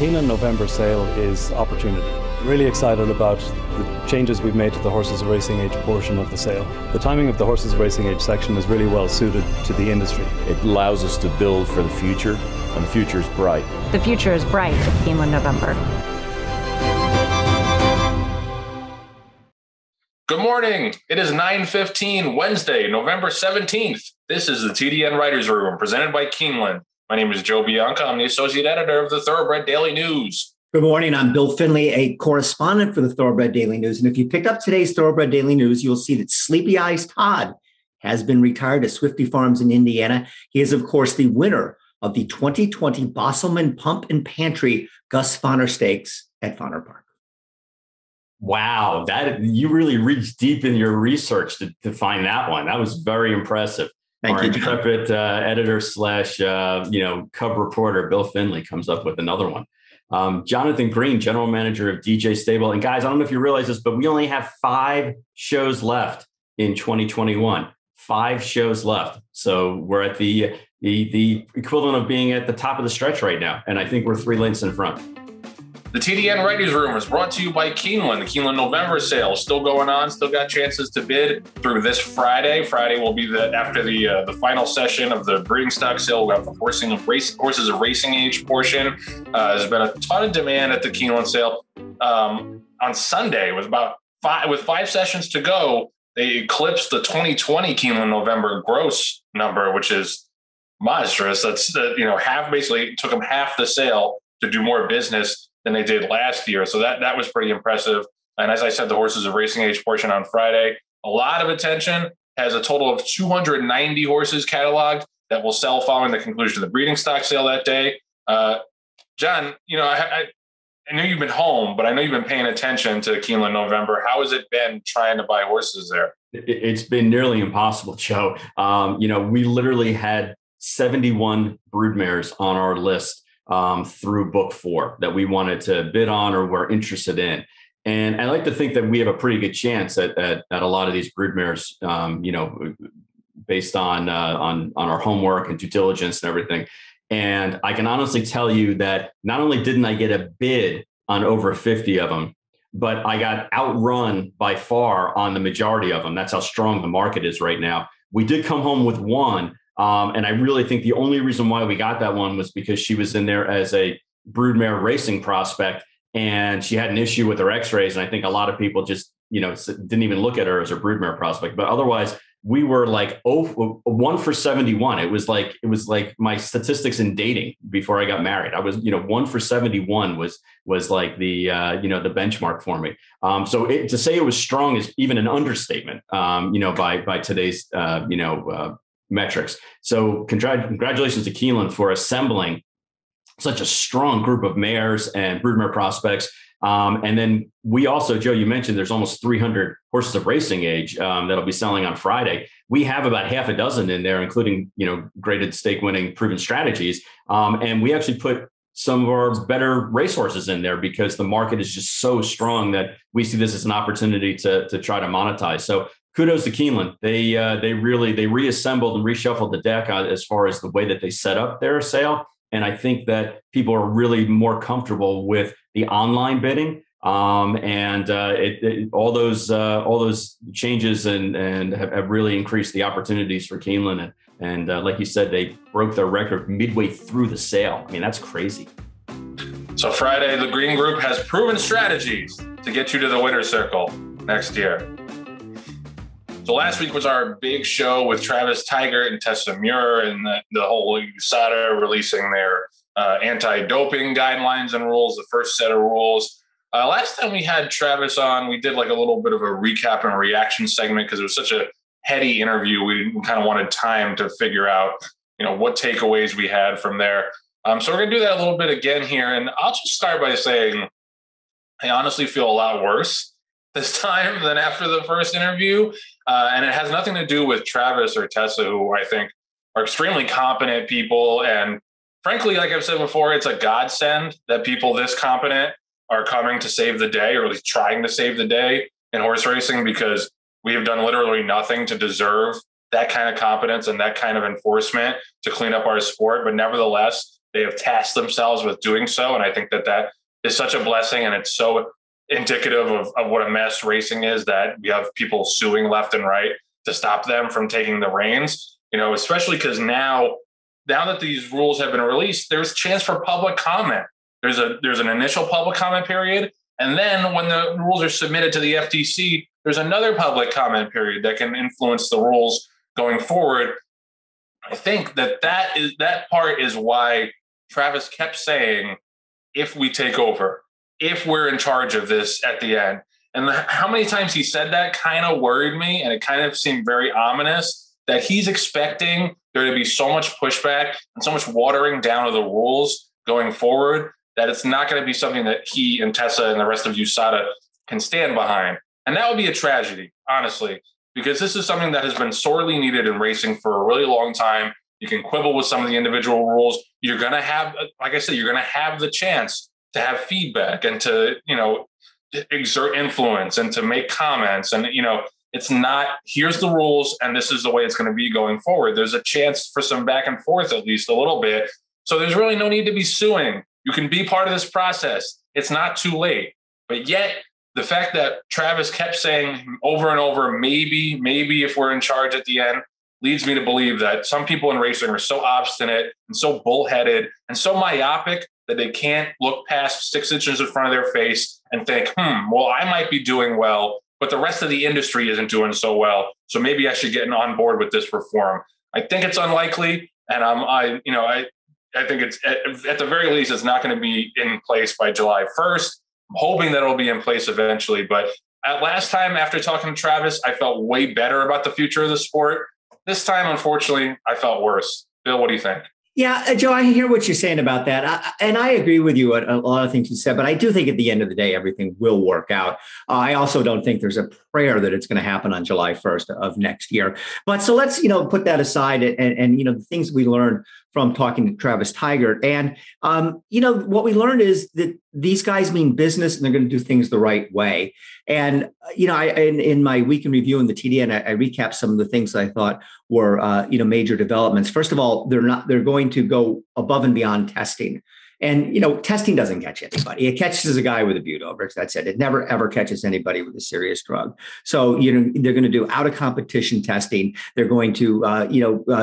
Keeneland November sale is opportunity. Really excited about the changes we've made to the horses racing age portion of the sale. The timing of the horses racing age section is really well suited to the industry. It allows us to build for the future, and the future is bright. The future is bright at Keeneland November. Good morning. It is 9:15 Wednesday, November 17th. This is the TDN Writers Room presented by Keeneland. My name is Joe Bianca. I'm the associate editor of the Thoroughbred Daily News. Good morning. I'm Bill Finley, a correspondent for the Thoroughbred Daily News. And if you picked up today's Thoroughbred Daily News, you'll see that Sleepy Eyes Todd has been retired at Swifty Farms in Indiana. He is, of course, the winner of the 2020 Bosselman Pump and Pantry Gus Fonner Stakes at Fonner Park. Wow, that you really reached deep in your research to find that one. That was very impressive. Thank you, intrepid editor slash cub reporter Bill Finley comes up with another one. Jonathan Green, general manager of DJ Stable, and guys, I don't know if you realize this, but we only have 5 shows left in 2021. 5 shows left, so we're at the equivalent of being at the top of the stretch right now, and I think we're 3 lengths in front. The TDN Writers Room is brought to you by Keeneland. The Keeneland November sale is still going on. Still got chances to bid through this Friday. Friday will be after the final session of the breeding stock sale. We'll have the horses of racing age portion. There's been a ton of demand at the Keeneland sale. On Sunday, with 5 sessions to go, they eclipsed the 2020 Keeneland November gross number, which is monstrous. That's basically took them half the sale to do more business than they did last year. So that was pretty impressive. And as I said, the horses of racing age portion on Friday, a lot of attention, has a total of 290 horses cataloged that will sell following the conclusion of the breeding stock sale that day. John, I know you've been home, but I know you've been paying attention to Keeneland November. How has it been trying to buy horses there? It's been nearly impossible, Joe. We literally had 71 broodmares on our list through book 4 that we wanted to bid on or were interested in. And I like to think that we have a pretty good chance at a lot of these broodmares, based on our homework and due diligence and everything. And I can honestly tell you that not only didn't I get a bid on over 50 of them, but I got outrun by far on the majority of them. That's how strong the market is right now. We did come home with one. And I really think the only reason why we got that one was because she was in there as a broodmare racing prospect, and she had an issue with her x-rays. And I think a lot of people just, didn't even look at her as a broodmare prospect. But otherwise, we were like 1 for 71. It was like my statistics in dating before I got married. I was, 1 for 71 was like the benchmark for me. So to say it was strong is even an understatement, by today's, metrics. So congratulations to Keeneland for assembling such a strong group of mares and broodmare prospects. And then we also, Joe, you mentioned there's almost 300 horses of racing age that'll be selling on Friday. We have about half a dozen in there, including, graded stake winning proven strategies. And we actually put some of our better racehorses in there because the market is just so strong that we see this as an opportunity to try to monetize. So kudos to Keeneland. They reassembled and reshuffled the deck as far as the way that they set up their sale. And I think that people are really more comfortable with the online bidding. All those changes and have really increased the opportunities for Keeneland. And like you said, they broke their record midway through the sale. I mean, that's crazy. So Friday, the Green Group has proven strategies to get you to the winner's circle next year. So last week was our big show with Travis Tigert and Tessa Muir and the whole USADA releasing their anti-doping guidelines and rules, the first set of rules. Last time we had Travis on, we did like a little bit of a recap and reaction segment because it was such a heady interview. We kind of wanted time to figure out, what takeaways we had from there. So we're going to do that a little bit again here. And I'll just start by saying I honestly feel a lot worse this time than after the first interview. And it has nothing to do with Travis or Tessa, who I think are extremely competent people. And frankly, like I've said before, it's a godsend that people this competent are coming to save the day, or at least trying to save the day in horse racing, because we have done literally nothing to deserve that kind of competence and that kind of enforcement to clean up our sport. But nevertheless, they have tasked themselves with doing so. And I think that is such a blessing. And it's so indicative of what a mess racing is, that we have people suing left and right to stop them from taking the reins, especially because now that these rules have been released, there's a chance for public comment. There's an initial public comment period. And then when the rules are submitted to the FTC, there's another public comment period that can influence the rules going forward. I think that part is why Travis kept saying, if we take over, if we're in charge of this at the end. And how many times he said that kind of worried me, and it kind of seemed very ominous that he's expecting there to be so much pushback and so much watering down of the rules going forward that it's not going to be something that he and Tessa and the rest of USADA can stand behind. And that would be a tragedy, honestly, because this is something that has been sorely needed in racing for a really long time. You can quibble with some of the individual rules. You're going to have, like I said, you're going to have the chance to have feedback and to, exert influence and to make comments. And, it's not, here's the rules and this is the way it's going to be going forward. There's a chance for some back and forth, at least a little bit. So there's really no need to be suing. You can be part of this process. It's not too late. But yet the fact that Travis kept saying over and over, maybe if we're in charge at the end, leads me to believe that some people in racing are so obstinate and so bullheaded and so myopic that they can't look past 6 inches in front of their face and think, well, I might be doing well, but the rest of the industry isn't doing so well. So maybe I should get on board with this reform. I think it's unlikely. And I think it's at the very least, it's not going to be in place by July 1st. I'm hoping that it'll be in place eventually. But at last time, after talking to Travis, I felt way better about the future of the sport. This time, unfortunately, I felt worse. Bill, what do you think? Yeah, Joe, I hear what you're saying about that. And I agree with you on a lot of things you said, but I do think at the end of the day, everything will work out. I also don't think there's a prayer that it's going to happen on July 1st of next year. But so let's, put that aside and the things we learned from talking to Travis Tigert. And, what we learned is that these guys mean business and they're going to do things the right way. And, in my week in review in the TDN, I recapped some of the things that I thought were, major developments. First of all, they're going to go above and beyond testing. And, testing doesn't catch anybody. It catches a guy with a butte over. That's it. It never, ever catches anybody with a serious drug. So, they're going to do out of competition testing. They're going to,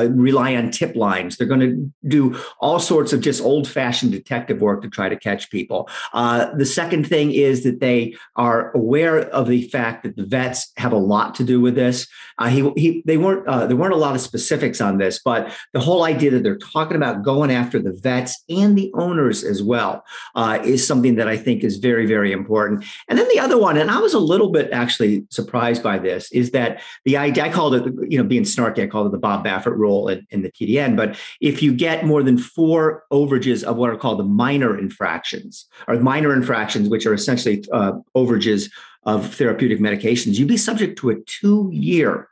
rely on tip lines. They're going to do all sorts of just old fashioned detective work to try to catch people. The second thing is that they are aware of the fact that the vets have a lot to do with this. There weren't a lot of specifics on this, but the whole idea that they're talking about going after the vets and the owners as well is something that I think is very, very important. And then the other one, and I was a little bit actually surprised by this, is that the idea, I called it, being snarky, I called it the Bob Baffert rule in the TDN. But if you get more than 4 overages of what are called the minor infractions, which are essentially overages of therapeutic medications, you'd be subject to a 2-year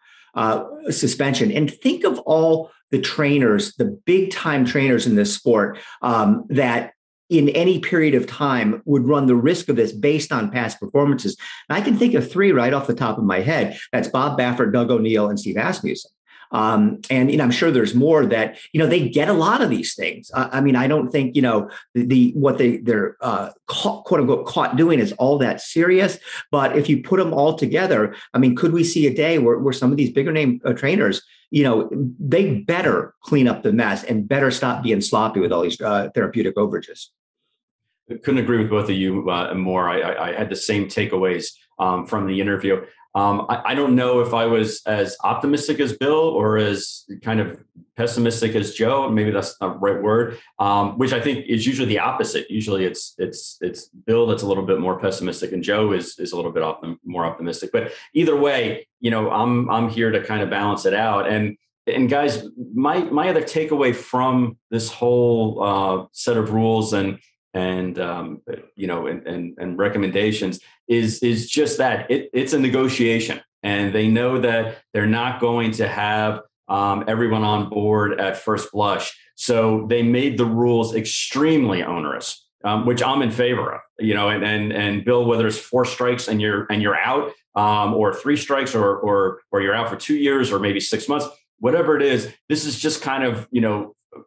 suspension. And think of all the trainers, the big time trainers in this sport that in any period of time would run the risk of this based on past performances. And I can think of 3 right off the top of my head. That's Bob Baffert, Doug O'Neill, and Steve Asmussen. And I'm sure there's more that, they get a lot of these things. I don't think, what they're quote unquote caught doing is all that serious. But if you put them all together, could we see a day where some of these bigger name trainers, they better clean up the mess and better stop being sloppy with all these therapeutic overages? I couldn't agree with both of you more. I had the same takeaways from the interview. I don't know if I was as optimistic as Bill or as kind of pessimistic as Joe. Maybe that's not the right word, which I think is usually the opposite. Usually it's Bill that's a little bit more pessimistic and Joe is a little bit more optimistic. But either way, I'm here to kind of balance it out. And guys, my other takeaway from this whole set of rules and recommendations is just that it's a negotiation, and they know that they're not going to have everyone on board at first blush. So they made the rules extremely onerous, which I'm in favor of. And Bill, whether it's 4 strikes and you're out, or 3 strikes, or you're out for 2 years or maybe 6 months, whatever it is, this is just kind of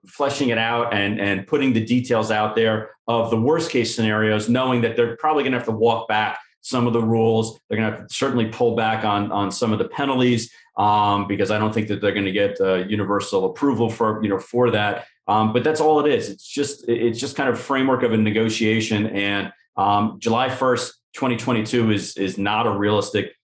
fleshing it out and putting the details out there of the worst case scenarios, knowing that they're probably going to have to walk back some of the rules. They're going to have to certainly pull back on some of the penalties because I don't think that they're going to get universal approval for that. But that's all it is. It's just kind of framework of a negotiation. And July 1st, 2022 is not a realistic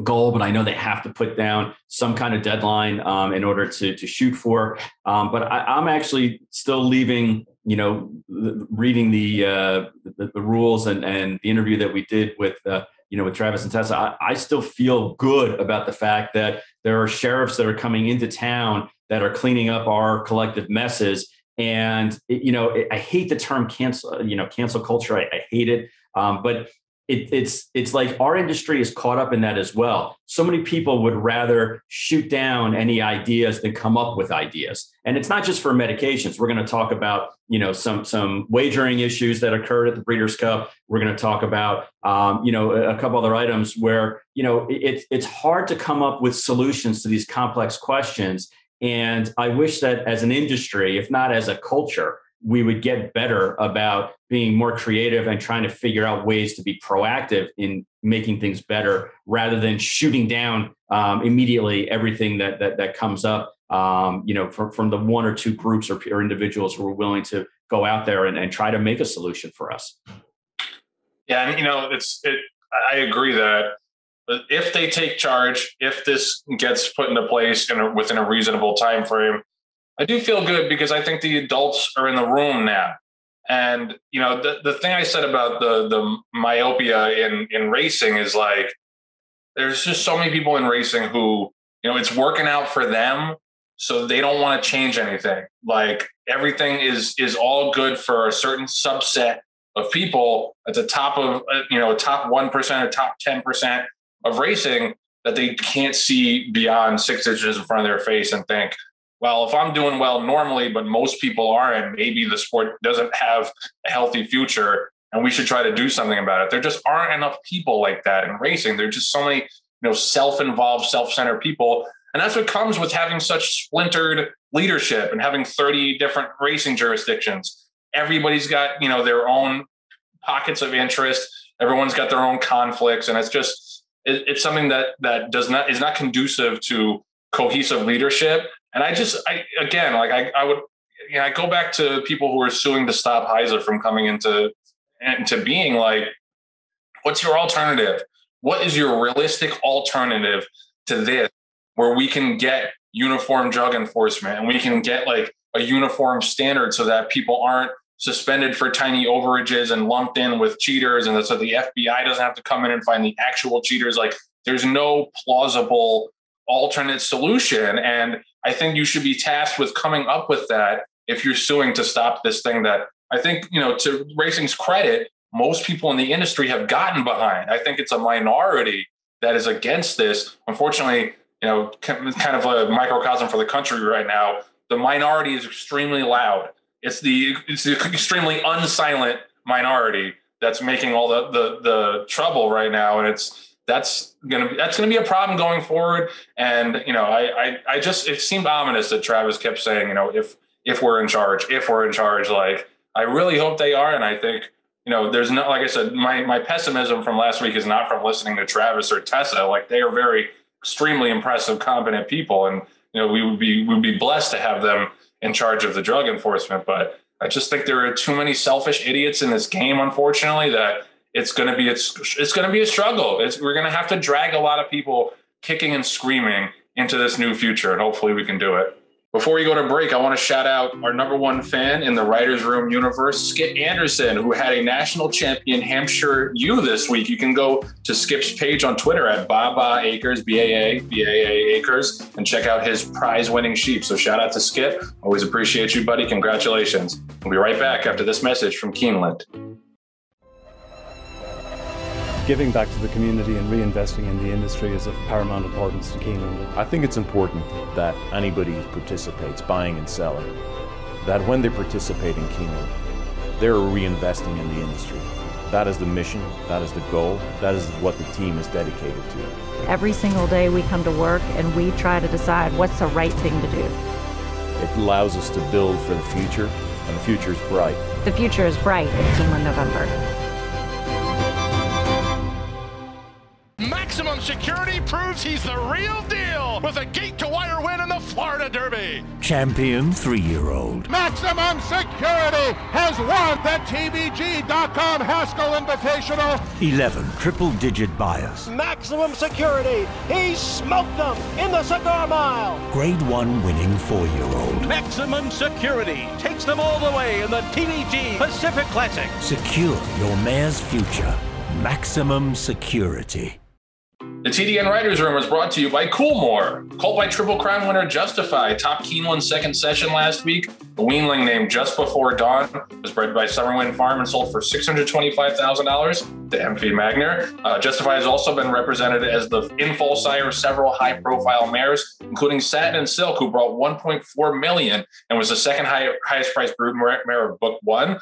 goal, but I know they have to put down some kind of deadline in order to shoot for. But I'm actually still leaving, reading the rules and the interview that we did with with Travis and Tessa. I still feel good about the fact that there are sheriffs that are coming into town that are cleaning up our collective messes. And I hate the term cancel culture. I hate it, but it's like our industry is caught up in that as well. So many people would rather shoot down any ideas than come up with ideas. And it's not just for medications. We're going to talk about, some wagering issues that occurred at the Breeders' Cup. We're going to talk about, a couple other items where, it's hard to come up with solutions to these complex questions. And I wish that as an industry, if not as a culture, we would get better about being more creative and trying to figure out ways to be proactive in making things better rather than shooting down immediately everything that comes up, from the one or two groups or individuals who are willing to go out there and try to make a solution for us. Yeah. And, I agree that if they take charge, if this gets put into place within a reasonable time frame, I do feel good because I think the adults are in the room now. And, the thing I said about the myopia in racing is like, there's just so many people in racing who, it's working out for them. So they don't want to change anything. Like everything is all good for a certain subset of people at the top of, top 1% or top 10% of racing that they can't see beyond 6 inches in front of their face and think, well, if I'm doing well normally, but most people aren't, maybe the sport doesn't have a healthy future and we should try to do something about it. There just aren't enough people like that in racing. There's just so many, self-involved, self-centered people. And that's what comes with having such splintered leadership and having 30 different racing jurisdictions. Everybody's got, their own pockets of interest. Everyone's got their own conflicts. And it's something that is not conducive to cohesive leadership. And I go back to people who are suing to stop HISA from coming into being. Like, what's your alternative? What is your realistic alternative to this, where we can get uniform drug enforcement and we can get like a uniform standard so that people aren't suspended for tiny overages and lumped in with cheaters, and so the FBI doesn't have to come in and find the actual cheaters? Like, there's no plausible alternate solution. And I think you should be tasked with coming up with that if you're suing to stop this thing that I think, to racing's credit, most people in the industry have gotten behind. I think it's a minority that is against this. Unfortunately, kind of a microcosm for the country right now. The minority is extremely loud. It's the extremely unsilent minority that's making all the trouble right now. And that's gonna be a problem going forward. And it seemed ominous that Travis kept saying, if we're in charge, like, I really hope they are. And I think, there's no, like I said, my pessimism from last week is not from listening to Travis or Tessa. Like, they are very extremely impressive, competent people. And, we would be blessed to have them in charge of the drug enforcement. But I just think there are too many selfish idiots in this game, unfortunately, that it's going to be a struggle. We're going to have to drag a lot of people kicking and screaming into this new future, and hopefully we can do it. Before we go to break, I want to shout out our #1 fan in the Writers Room universe, Skip Anderson, who had a national champion Hampshire ewe this week. You can go to Skip's page on Twitter at Baba Acres, BAA Acres, and check out his prize-winning sheep. So shout out to Skip. Always appreciate you, buddy. Congratulations. We'll be right back after this message from Keeneland. Giving back to the community and reinvesting in the industry is of paramount importance to Keeneland. I think it's important that anybody who participates, buying and selling, that when they participate in Keeneland, they're reinvesting in the industry. That is the mission, that is the goal, that is what the team is dedicated to. Every single day we come to work and we try to decide what's the right thing to do. It allows us to build for the future, and the future is bright. The future is bright at Keeneland November. Maximum Security proves he's the real deal with a gate-to-wire win in the Florida Derby. Champion 3-year-old. Maximum Security has won the TVG.com Haskell Invitational. 11 triple-digit buyers. Maximum Security, he smoked them in the Cigar Mile. Grade 1 winning 4-year-old. Maximum Security takes them all the way in the TVG Pacific Classic. Secure your mare's future. Maximum Security. The TDN Writers Room was brought to you by Coolmore. Colt by Triple Crown winner Justify topped Keeneland's second session last week. The weanling named Just Before Dawn was bred by Summerwind Farm and sold for $625,000 to MV Magner. Justify has also been represented as the in-foal sire of several high-profile mares, including Satin and Silk, who brought $1.4 million and was the second highest priced brood mare of Book 1.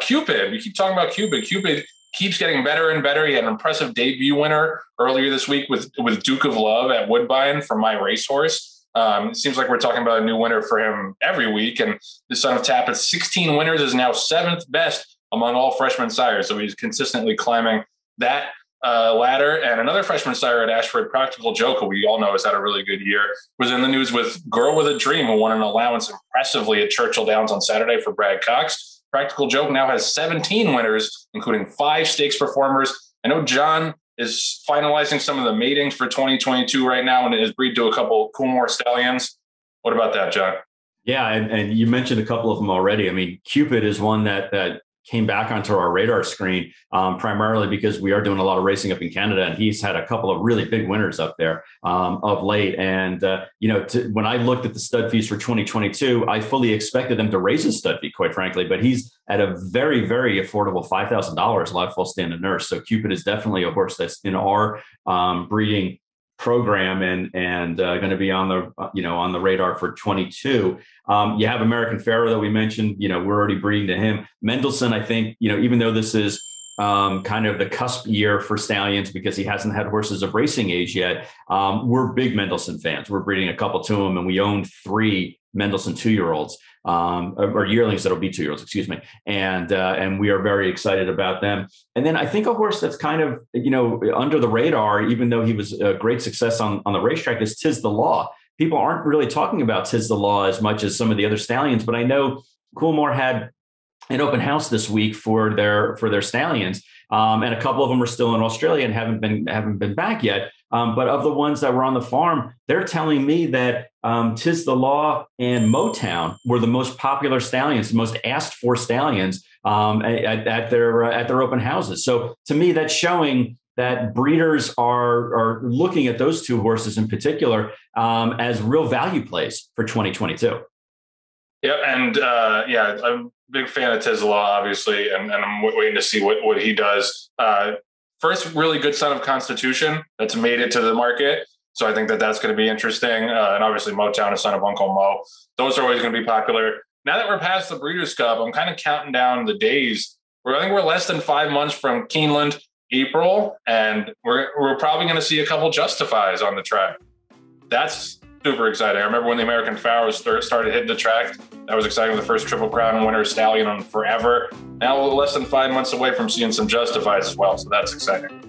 Cupid, we keep talking about Cupid. Cupid keeps getting better and better. He had an impressive debut winner earlier this week with Duke of Love at Woodbine from My Racehorse. It seems like we're talking about a new winner for him every week. And the son of Tappett's 16 winners is now 7th best among all freshman sires. So he's consistently climbing that ladder. And another freshman sire at Ashford, Practical Joke, who we all know has had a really good year, was in the news with Girl with a Dream, who won an allowance impressively at Churchill Downs on Saturday for Brad Cox. Practical Joke now has 17 winners, including 5 stakes performers. I know John is finalizing some of the matings for 2022 right now and is breed to a couple of Coolmore stallions. What about that, John? Yeah, and you mentioned a couple of them already. I mean, Cupid is one that came back onto our radar screen primarily because we are doing a lot of racing up in Canada, and he's had a couple of really big winners up there of late. And, when I looked at the stud fees for 2022, I fully expected them to raise his stud fee, quite frankly, but he's at a very, very affordable $5,000 live full stand and nurse. So Cupid is definitely a horse that's in our breeding program and going to be on the radar for 22. You have American Pharaoh that we mentioned. We're already breeding to him. Mendelssohn, I think, even though this is kind of the cusp year for stallions because he hasn't had horses of racing age yet, we're big Mendelssohn fans. We're breeding a couple to him, and we own 3 Mendelssohn 2-year-olds. Or yearlings that'll be 2-year-olds, excuse me. And we are very excited about them. And then I think a horse that's kind of, under the radar, even though he was a great success on the racetrack, is Tis the Law. People aren't really talking about Tis the Law as much as some of the other stallions, but I know Coolmore had an open house this week for their stallions. And a couple of them are still in Australia and haven't been back yet. But of the ones that were on the farm, they're telling me that Tis the Law and Motown were the most popular stallions, the most asked for stallions at their open houses. So to me, that's showing that breeders are looking at those 2 horses in particular as real value plays for 2022. Yep, and I'm a big fan of Tis the Law, obviously, and I'm waiting to see what he does. First, really good son of Constitution that's made it to the market. So I think that's going to be interesting. And obviously Motown, a son of Uncle Mo. Those are always going to be popular. Now that we're past the Breeders' Cup, I'm kind of counting down the days. I think we're less than 5 months from Keeneland, April, and we're probably going to see a couple Justifies on the track. That's super exciting. I remember when the American Pharaoh started hitting the track. That was exciting. The first Triple Crown winner stallion on forever. Now we're less than 5 months away from seeing some Justifies as well, so that's exciting.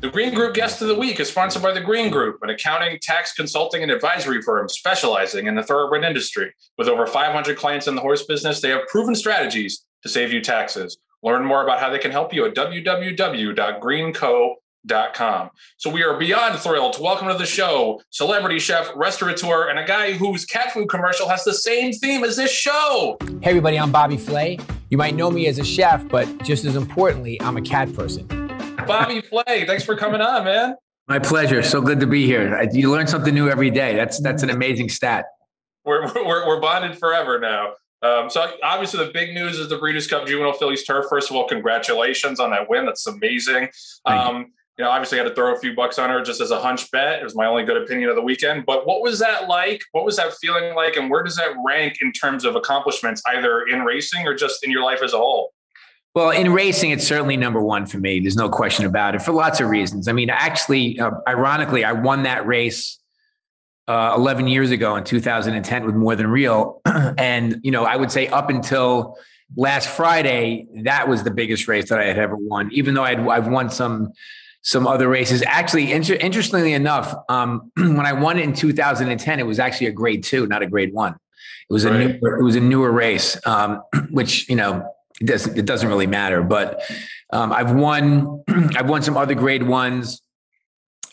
The Green Group Guest of the Week is sponsored by the Green Group, an accounting, tax, consulting, and advisory firm specializing in the thoroughbred industry. With over 500 clients in the horse business, they have proven strategies to save you taxes. Learn more about how they can help you at www.greenco.com. So we are beyond thrilled to welcome to the show celebrity chef, restaurateur, and a guy whose cat food commercial has the same theme as this show. Hey everybody, I'm Bobby Flay. You might know me as a chef, but just as importantly, I'm a cat person. Bobby Flay, thanks for coming on, man. My pleasure. So good to be here. You learn something new every day. That's an amazing stat. We're bonded forever now. So obviously the big news is the Breeders' Cup Juvenile Fillies Turf. First of all, congratulations on that win. That's amazing. Obviously I had to throw a few bucks on her just as a hunch bet. It was my only good opinion of the weekend. But what was that like? What was that feeling like? And where does that rank in terms of accomplishments, either in racing or just in your life as a whole? Well, in racing, it's certainly number one for me. There's no question about it for lots of reasons. I mean, actually, ironically, I won that race 11 years ago in 2010 with More Than Real. And, I would say up until last Friday, that was the biggest race that I had ever won, even though I've won some other races. Actually, interestingly enough, when I won it in 2010, it was actually a grade 2, not a grade 1. It was a newer race, which, it doesn't really matter, but I've won some other grade 1s.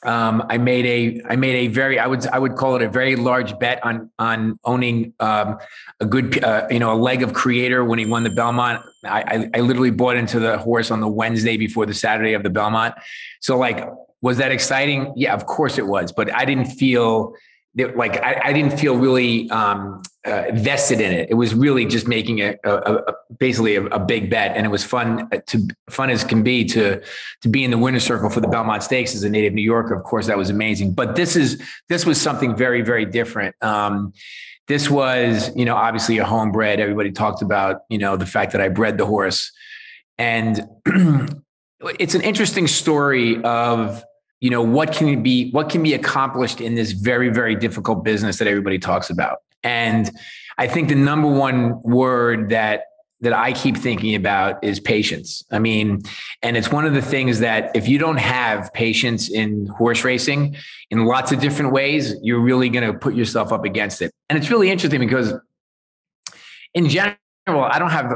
I made a very, I would call it a very large bet on owning a good, a leg of Creator when he won the Belmont. I literally bought into the horse on the Wednesday before the Saturday of the Belmont. So was that exciting? Yeah, of course it was, but I didn't feel I didn't feel really vested in it. It was really just making basically a big bet, and it was fun as can be to be in the winner's circle for the Belmont Stakes as a native New Yorker. Of course, that was amazing. But this was something very, very different. This was, obviously a homebred. Everybody talked about, the fact that I bred the horse, and it's an interesting story of, what can be accomplished in this very, very difficult business that everybody talks about. And I think the number one word that I keep thinking about is patience. I mean, and it's one of the things that if you don't have patience in horse racing in lots of different ways, you're really going to put yourself up against it. And it's really interesting because in general, I don't have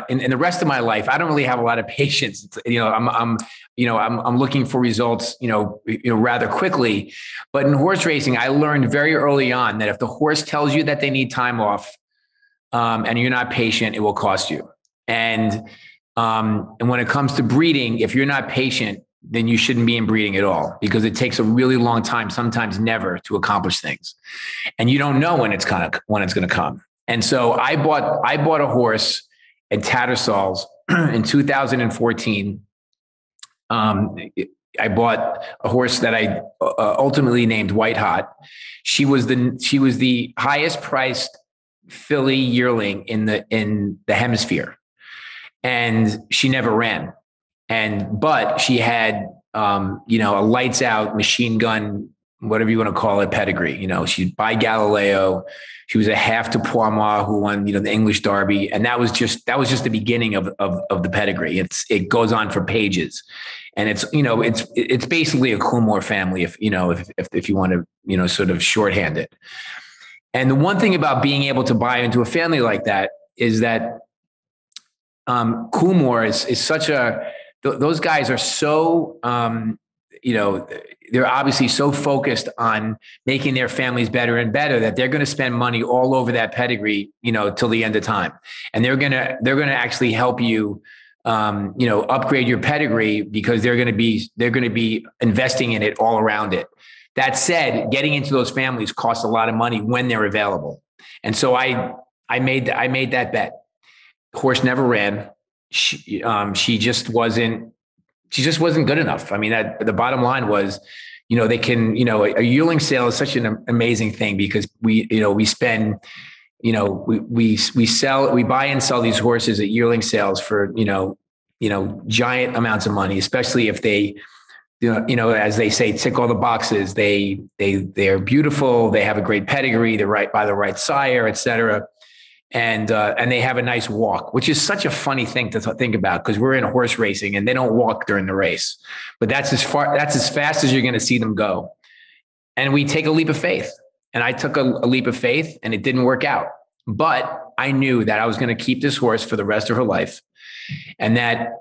in the rest of my life, I don't really have a lot of patience. I'm looking for results, rather quickly. But in horse racing, I learned very early on that if the horse tells you that they need time off, and you're not patient, it will cost you. And when it comes to breeding, if you're not patient, then you shouldn't be in breeding at all, because it takes a really long time, sometimes never, to accomplish things, and you don't know when it's going to come. And so I bought a horse at Tattersall's in 2014. I bought a horse that I ultimately named White Hot. She was the highest priced filly yearling in the hemisphere, and she never ran. But she had a lights out machine gun, whatever you want to call it, pedigree. She's by Galileo. She was a half to Poirmois who won, the English Derby. And that was just the beginning of the pedigree. It goes on for pages. And it's basically a Coolmore family, if you want to, sort of shorthand it. And the one thing about being able to buy into a family like that is that Coolmore is such those guys are so, they're obviously so focused on making their families better and better that they're going to spend money all over that pedigree, till the end of time. And they're going to actually help you, upgrade your pedigree, because they're going to be investing in it all around it. That said, getting into those families costs a lot of money when they're available. And so I made that bet. Horse never ran. She just wasn't good enough. I mean, the bottom line was, they can, a yearling sale is such an amazing thing, because we spend, we buy and sell these horses at yearling sales for, giant amounts of money, especially if they, as they say, tick all the boxes. They're beautiful. They have a great pedigree. They're right by the right sire, et cetera. And they have a nice walk, which is such a funny thing to think about, because we're in horse racing and they don't walk during the race, but that's as fast as you're going to see them go. And we take a leap of faith, and I took a leap of faith, and it didn't work out, but I knew that I was going to keep this horse for the rest of her life. And that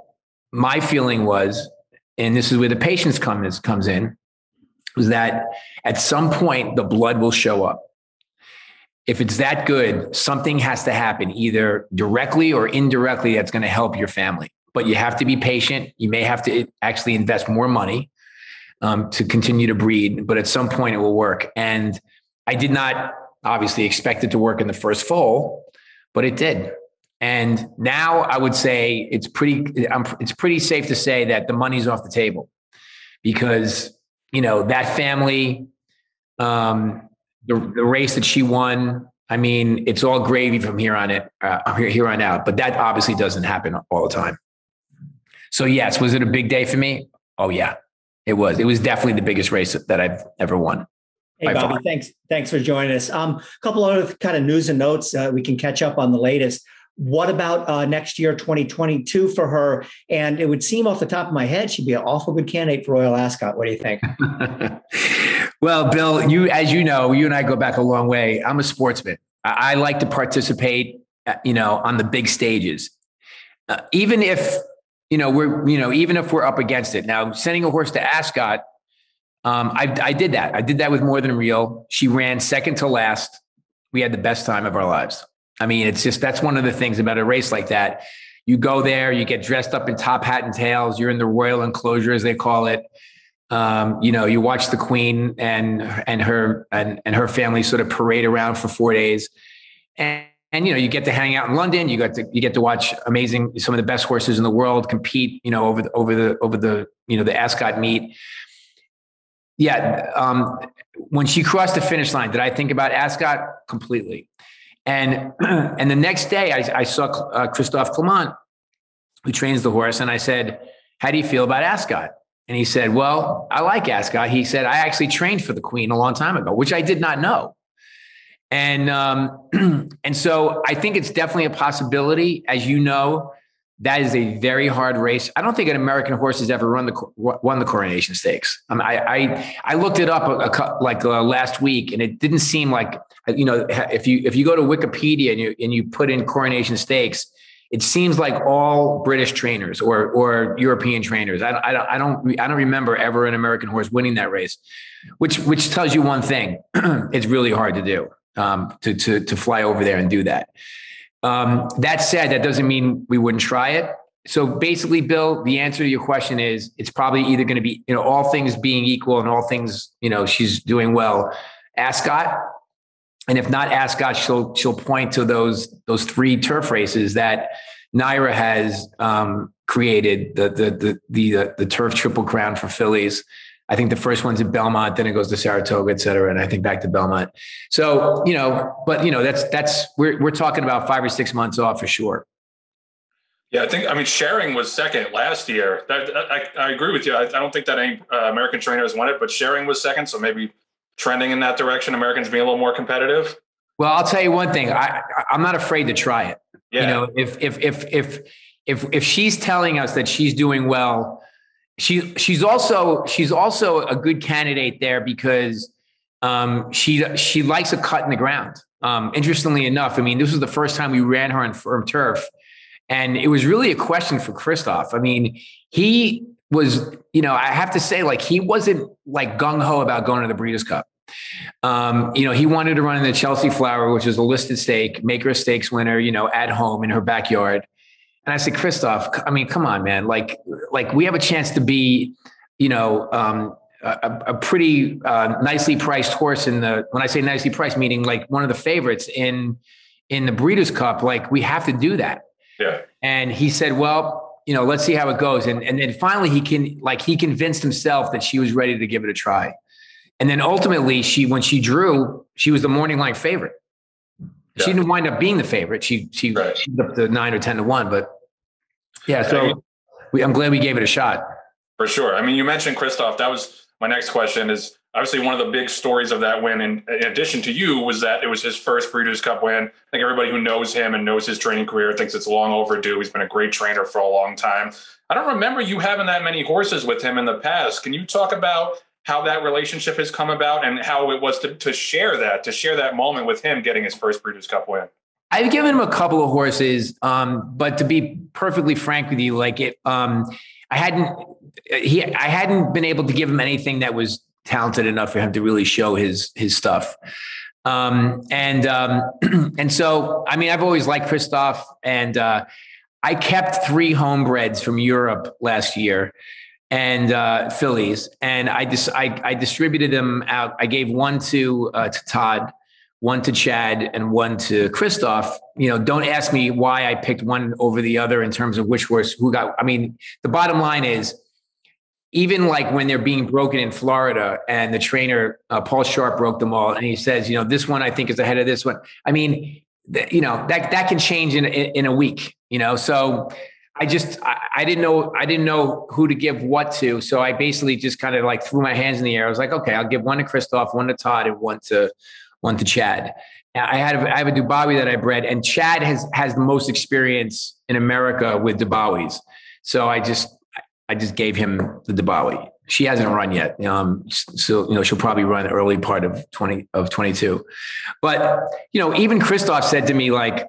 my feeling was, and this is where the patience comes in, was that at some point the blood will show up. If it's that good, something has to happen, either directly or indirectly, that's going to help your family. But you have to be patient. You may have to actually invest more money to continue to breed, but at some point it will work. And I did not obviously expect it to work in the first foal, but it did. And now I would say it's pretty safe to say that the money's off the table, because, that family, the race that she won, I mean, it's all gravy from here on out, but that obviously doesn't happen all the time. So yes, was it a big day for me? Oh yeah, it was. It was definitely the biggest race that I've ever won. Hey, Bobby, thanks for joining us. A couple other kind of news and notes. We can catch up on the latest. What about next year, 2022 for her? And it would seem off the top of my head, she'd be an awful good candidate for Royal Ascot. What do you think? Well, Bill, as you know, you and I go back a long way. I'm a sportsman. I like to participate, on the big stages, even if we're up against it. Now, sending a horse to Ascot, I did that. I did that with More Than Real. She ran second to last. We had the best time of our lives. I mean, that's one of the things about a race like that. You go there, you get dressed up in top hat and tails. You're in the royal enclosure, as they call it. You watch the Queen and her family sort of parade around for 4 days, and you get to hang out in London. You get to watch some of the best horses in the world compete. Over the Ascot meet. Yeah. When she crossed the finish line, did I think about Ascot? Completely. And the next day I saw Christophe Clement, who trains the horse. And I said, how do you feel about Ascot? And he said, well, I like Ascot. He said, I actually trained for the Queen a long time ago, which I did not know. And so I think it's definitely a possibility. As you know, that is a very hard race. I don't think an American horse has ever won the Coronation Stakes. I looked it up last week, and it didn't seem like, if you go to Wikipedia and you put in Coronation Stakes, it seems like all British trainers or European trainers. I don't remember ever an American horse winning that race, which tells you one thing: it's really hard to do, to fly over there and do that. That said, that doesn't mean we wouldn't try it. So basically, Bill, the answer to your question is it's probably either going to be, all things being equal and all things, she's doing well, Ascot. And if not Ascot, she'll point to those 3 turf races that Naira has created, the turf Triple Crown for fillies. I think the first one's at Belmont, then it goes to Saratoga, et cetera, and I think back to Belmont. So, we're talking about 5 or 6 months off for sure. Yeah, Sharing was second last year. I agree with you. I don't think that any American trainer has won it, but Sharing was second, so maybe trending in that direction, Americans being a little more competitive. Well, I'll tell you one thing. I'm not afraid to try it. Yeah. If she's telling us that she's doing well, she's also a good candidate there because she likes a cut in the ground. Interestingly enough, this was the first time we ran her on firm turf, and it was really a question for Christophe. He was, I have to say, he wasn't gung ho about going to the Breeders' Cup. He wanted to run in the Chelsea Flower, which is a listed stake, make her a stakes winner, at home in her backyard. And I said, Christophe, come on, man. We have a chance to be, a pretty nicely priced horse when I say nicely priced, meaning one of the favorites in the Breeders' Cup. We have to do that. Yeah. And he said, well, let's see how it goes. And then finally he convinced himself that she was ready to give it a try. And then ultimately when she drew, she was the morning line favorite. Yeah. She didn't wind up being the favorite. She up to 9 or 10 to 1, but yeah. So I'm glad we gave it a shot. For sure. You mentioned Christophe. That was my next question. Is obviously one of the big stories of that win. And in addition to you, was that it was his first Breeders' Cup win. I think everybody who knows him and knows his training career thinks it's long overdue. He's been a great trainer for a long time. I don't remember you having that many horses with him in the past. Can you talk about how that relationship has come about and how it was to share that moment with him getting his first Breeders' Cup win? I've given him a couple of horses, but to be perfectly frank with you, I hadn't been able to give him anything that was talented enough for him to really show his stuff. And so, I've always liked Christophe, and I kept 3 homebreds from Europe last year and fillies, and I distributed them out. I gave one to Todd, one to Chad, and one to Christophe. Don't ask me why I picked one over the other in terms of which horse who got. The bottom line is, even when they're being broken in Florida, and the trainer Paul Sharp broke them all, and he says, this one I think is ahead of this one. That can change in a week. So I didn't know who to give what to. So I basically just kind of like threw my hands in the air. I was like, okay, I'll give one to Christoph, one to Todd, and one to Chad. I have a Dubawi that I bred, and Chad has the most experience in America with Dubawis. So I just gave him the Dubawi. She hasn't run yet. So, she'll probably run early part of 22. But, even Christoph said to me, like,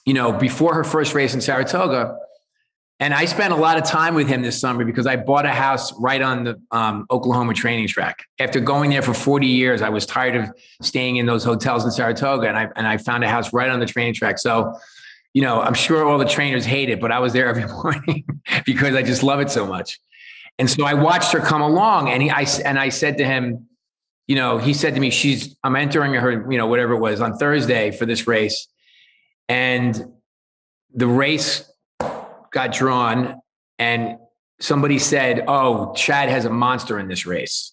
before her first race in Saratoga, and I spent a lot of time with him this summer because I bought a house right on the Oklahoma training track. After going there for 40 years, I was tired of staying in those hotels in Saratoga, and I found a house right on the training track. So, I'm sure all the trainers hate it, but I was there every morning because I just love it so much. And so I watched her come along, and I said to him, he said to me, I'm entering her, whatever it was, on Thursday for this race. And the race got drawn, and somebody said, "Oh, Chad has a monster in this race."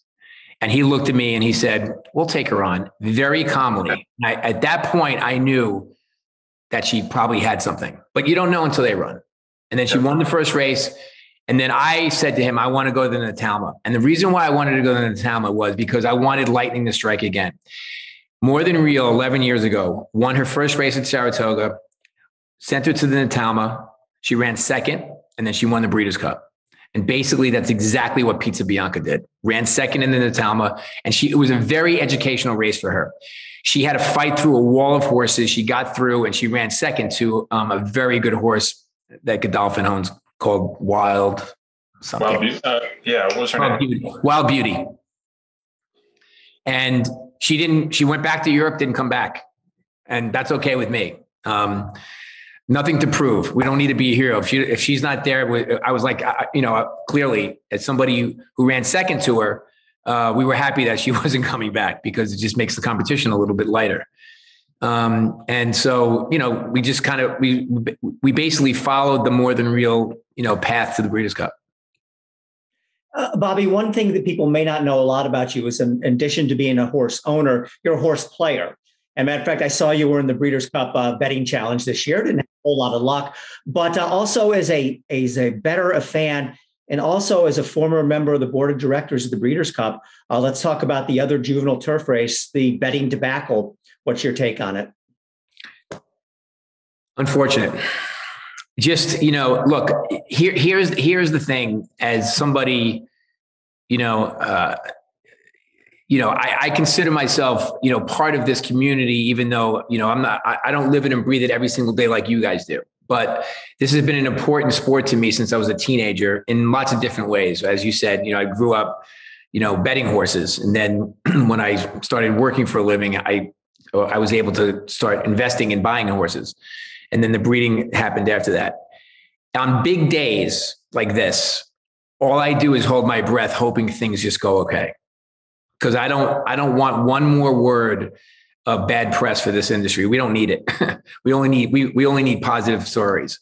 And he looked at me and he said, "We'll take her on," very calmly. At that point, I knew that she probably had something, but you don't know until they run. And then she won the first race. And then I said to him, I want to go to the Natalma. And the reason why I wanted to go to the Natalma was because I wanted lightning to strike again. More Than Real, 11 years ago, won her first race at Saratoga, sent her to the Natalma. She ran second, and then she won the Breeders' Cup. And basically, that's exactly what Pizza Bianca did. Ran second in the Natalma, and it was a very educational race for her. She had to fight through a wall of horses. She got through, and she ran second to a very good horse that Godolphin owns called Wild something. What was her name? Wild Beauty. And she went back to Europe, didn't come back. And that's okay with me. Nothing to prove. We don't need to be a hero. If she's not there, I was like, clearly as somebody who ran second to her, we were happy that she wasn't coming back because it just makes the competition a little bit lighter. And so, we just kind of, we basically followed the More Than Real, path to the Breeders' Cup. Bobby, one thing that people may not know a lot about you is in addition to being a horse owner, you're a horse player. And matter of fact, I saw you were in the Breeders' Cup betting challenge this year. Didn't have a whole lot of luck, but also as a bettor, a fan, and also as a former member of the board of directors of the Breeders' Cup. Let's talk about the other juvenile turf race, the betting debacle. What's your take on it? Unfortunate. Just, look, here's the thing. As somebody, I consider myself, part of this community, even though, I don't live it and breathe it every single day like you guys do. But this has been an important sport to me since I was a teenager in lots of different ways. As you said, I grew up, betting horses. And then when I started working for a living, I was able to start investing in buying horses. And then the breeding happened after that. On big days like this, all I do is hold my breath, hoping things just go okay. Because I don't want one more word of bad press for this industry. We don't need it. we only need positive stories.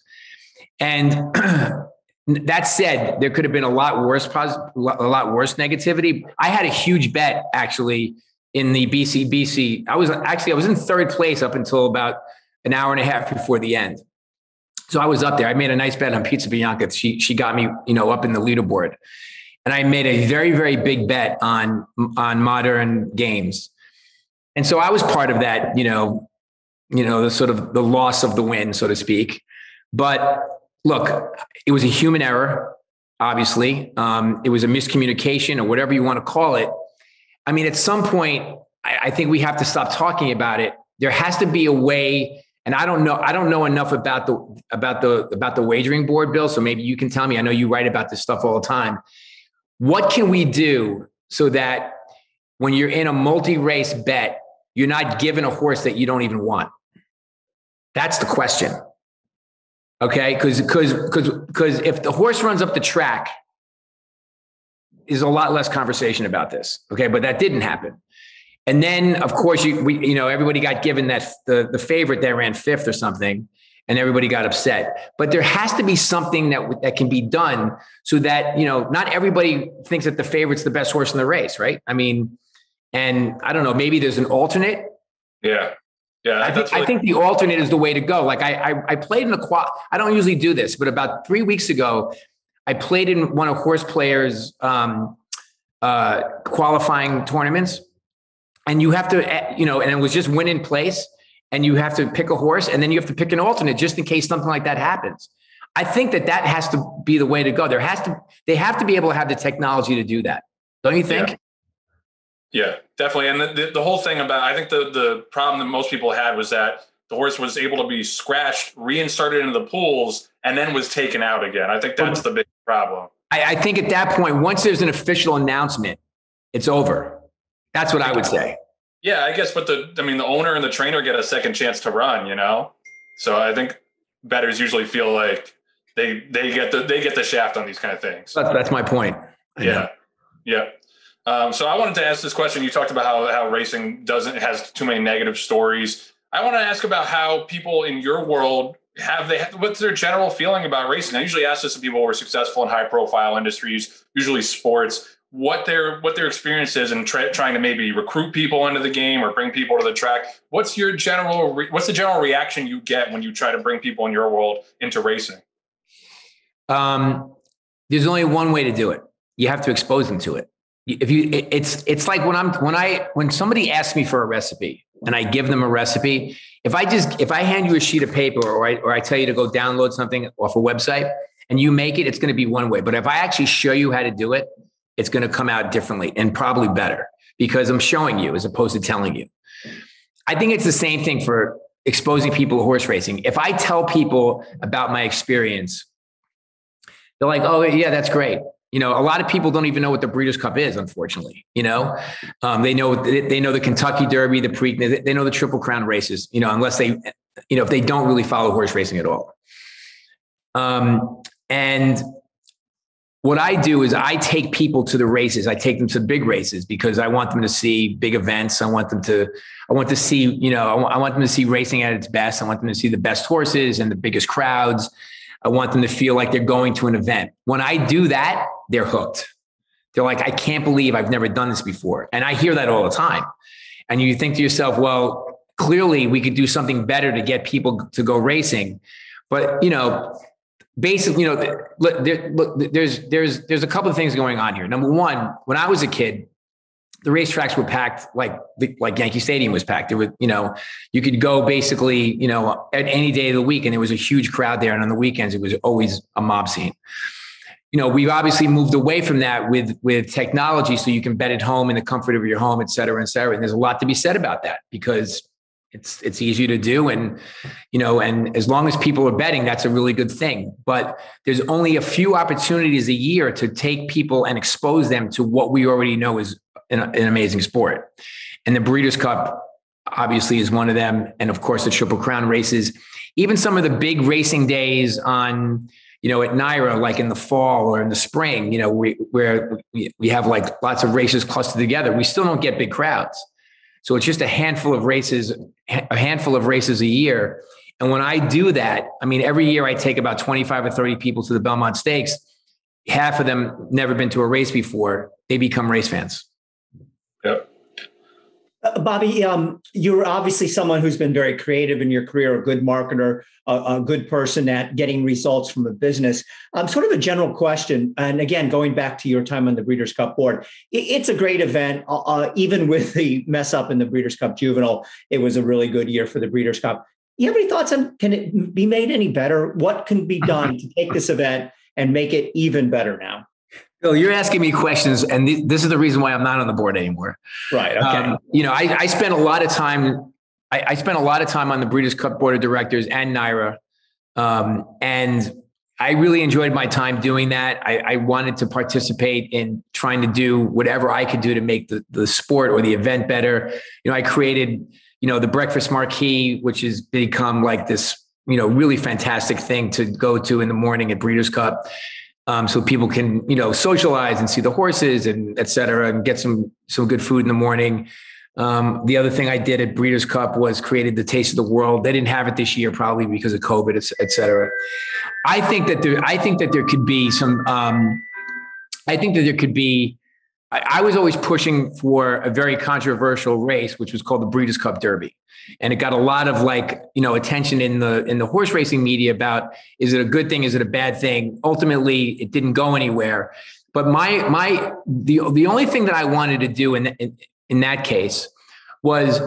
And that said, there could have been a lot worse negativity. I had a huge bet actually in the BC. I was in third place up until about an hour and a half before the end. So I was up there. I made a nice bet on Pizza Bianca. She got me, up in the leaderboard. And I made a very, very big bet on Modern Games. And so I was part of that, the sort of the loss of the win, so to speak. But look, it was a human error, obviously. It was a miscommunication or whatever you want to call it. I mean, at some point, I think we have to stop talking about it. There has to be a way. And I don't know enough about the wagering board, Bill. So maybe you can tell me. I know you write about this stuff all the time. What can we do so that when you're in a multi-race bet, you're not given a horse that you don't even want? That's the question. Okay, because if the horse runs up the track, there's a lot less conversation about this. Okay, but that didn't happen. And then, of course, everybody got given that the favorite that ran fifth or something, and everybody got upset. But there has to be something that can be done so that, not everybody thinks that the favorite's the best horse in the race, right? I mean, and I don't know, maybe there's an alternate. Yeah. Yeah, I think the alternate is the way to go. Like I played in I don't usually do this, but about 3 weeks ago, I played in one of Horse Players' qualifying tournaments, and you have to, and it was just win in place, and you have to pick a horse, and then you have to pick an alternate just in case something like that happens. I think that has to be the way to go. They have to be able to have the technology to do that. Don't you think? Yeah, definitely. And the whole thing about, I think the problem that most people had was that the horse was able to be scratched, reinserted into the pools, and then was taken out again. I think that's the big problem. I think at that point, once there's an official announcement, it's over. That's what I would say. Yeah, I guess, but the owner and the trainer get a second chance to run, So I think bettors usually feel like they get the shaft on these kind of things. That's my point. Yeah. So I wanted to ask this question. You talked about how racing has too many negative stories. I want to ask about how people in your world what's their general feeling about racing? I usually ask this to people who are successful in high profile industries, usually sports, what their experience is in trying to maybe recruit people into the game or bring people to the track. What's the general reaction you get when you try to bring people in your world into racing? There's only one way to do it. You have to expose them to it. It's like when somebody asks me for a recipe and I give them a recipe, if I hand you a sheet of paper or I tell you to go download something off a website and you make it, it's going to be one way. But if I actually show you how to do it, it's going to come out differently and probably better because I'm showing you as opposed to telling you. I think it's the same thing for exposing people to horse racing. If I tell people about my experience, they're like, oh yeah, that's great. A lot of people don't even know what the Breeders' Cup is, unfortunately. They know the Kentucky Derby, the Preakness, they know the Triple Crown races, unless they, if they don't really follow horse racing at all. And what I do is I take people to the races. I take them to big races because I want them to see big events. I want them to see racing at its best. I want them to see the best horses and the biggest crowds. I want them to feel like they're going to an event. When I do that, they're hooked. They're like, I can't believe I've never done this before. And I hear that all the time. And you think to yourself, well, clearly we could do something better to get people to go racing. But, basically, there's a couple of things going on here. Number one, when I was a kid, the racetracks were packed like Yankee Stadium was packed. There was, you could go basically, at any day of the week and there was a huge crowd there. And on the weekends, it was always a mob scene. We've obviously moved away from that with technology. So you can bet at home in the comfort of your home, et cetera, et cetera. And there's a lot to be said about that because it's easy to do. And, and as long as people are betting, that's a really good thing. But there's only a few opportunities a year to take people and expose them to what we already know is an amazing sport. And the Breeders' Cup obviously is one of them. And of course the Triple Crown races, even some of the big racing days on, at NYRA, like in the fall or in the spring, where we have like lots of races clustered together, we still don't get big crowds. So it's just a handful of races a year. And when I do that, every year I take about 25 or 30 people to the Belmont Stakes. Half of them never been to a race before. They become race fans. Yep. Bobby, you're obviously someone who's been very creative in your career, a good marketer, a good person at getting results from a business. Sort of a general question. And again, going back to your time on the Breeders' Cup board, it's a great event. Even with the mess up in the Breeders' Cup Juvenile, it was a really good year for the Breeders' Cup. You have any thoughts on, can it be made any better? What can be done to take this event and make it even better now? Bill, you're asking me questions, and this is the reason why I'm not on the board anymore. Right. Okay. I spent a lot of time. I spent a lot of time on the Breeders' Cup board of directors and NYRA, and I really enjoyed my time doing that. I wanted to participate in trying to do whatever I could do to make the sport or the event better. I created, the Breakfast Marquee, which has become like this, really fantastic thing to go to in the morning at Breeders' Cup. So people can, socialize and see the horses and et cetera, and get some good food in the morning. The other thing I did at Breeders' Cup was created the Taste of the World. They didn't have it this year, probably because of COVID, et cetera. I think that there could be some, I was always pushing for a very controversial race, which was called the Breeders' Cup Derby. And it got a lot of attention in the horse racing media about, is it a good thing? Is it a bad thing? Ultimately, it didn't go anywhere. But the only thing that I wanted to do in that case was,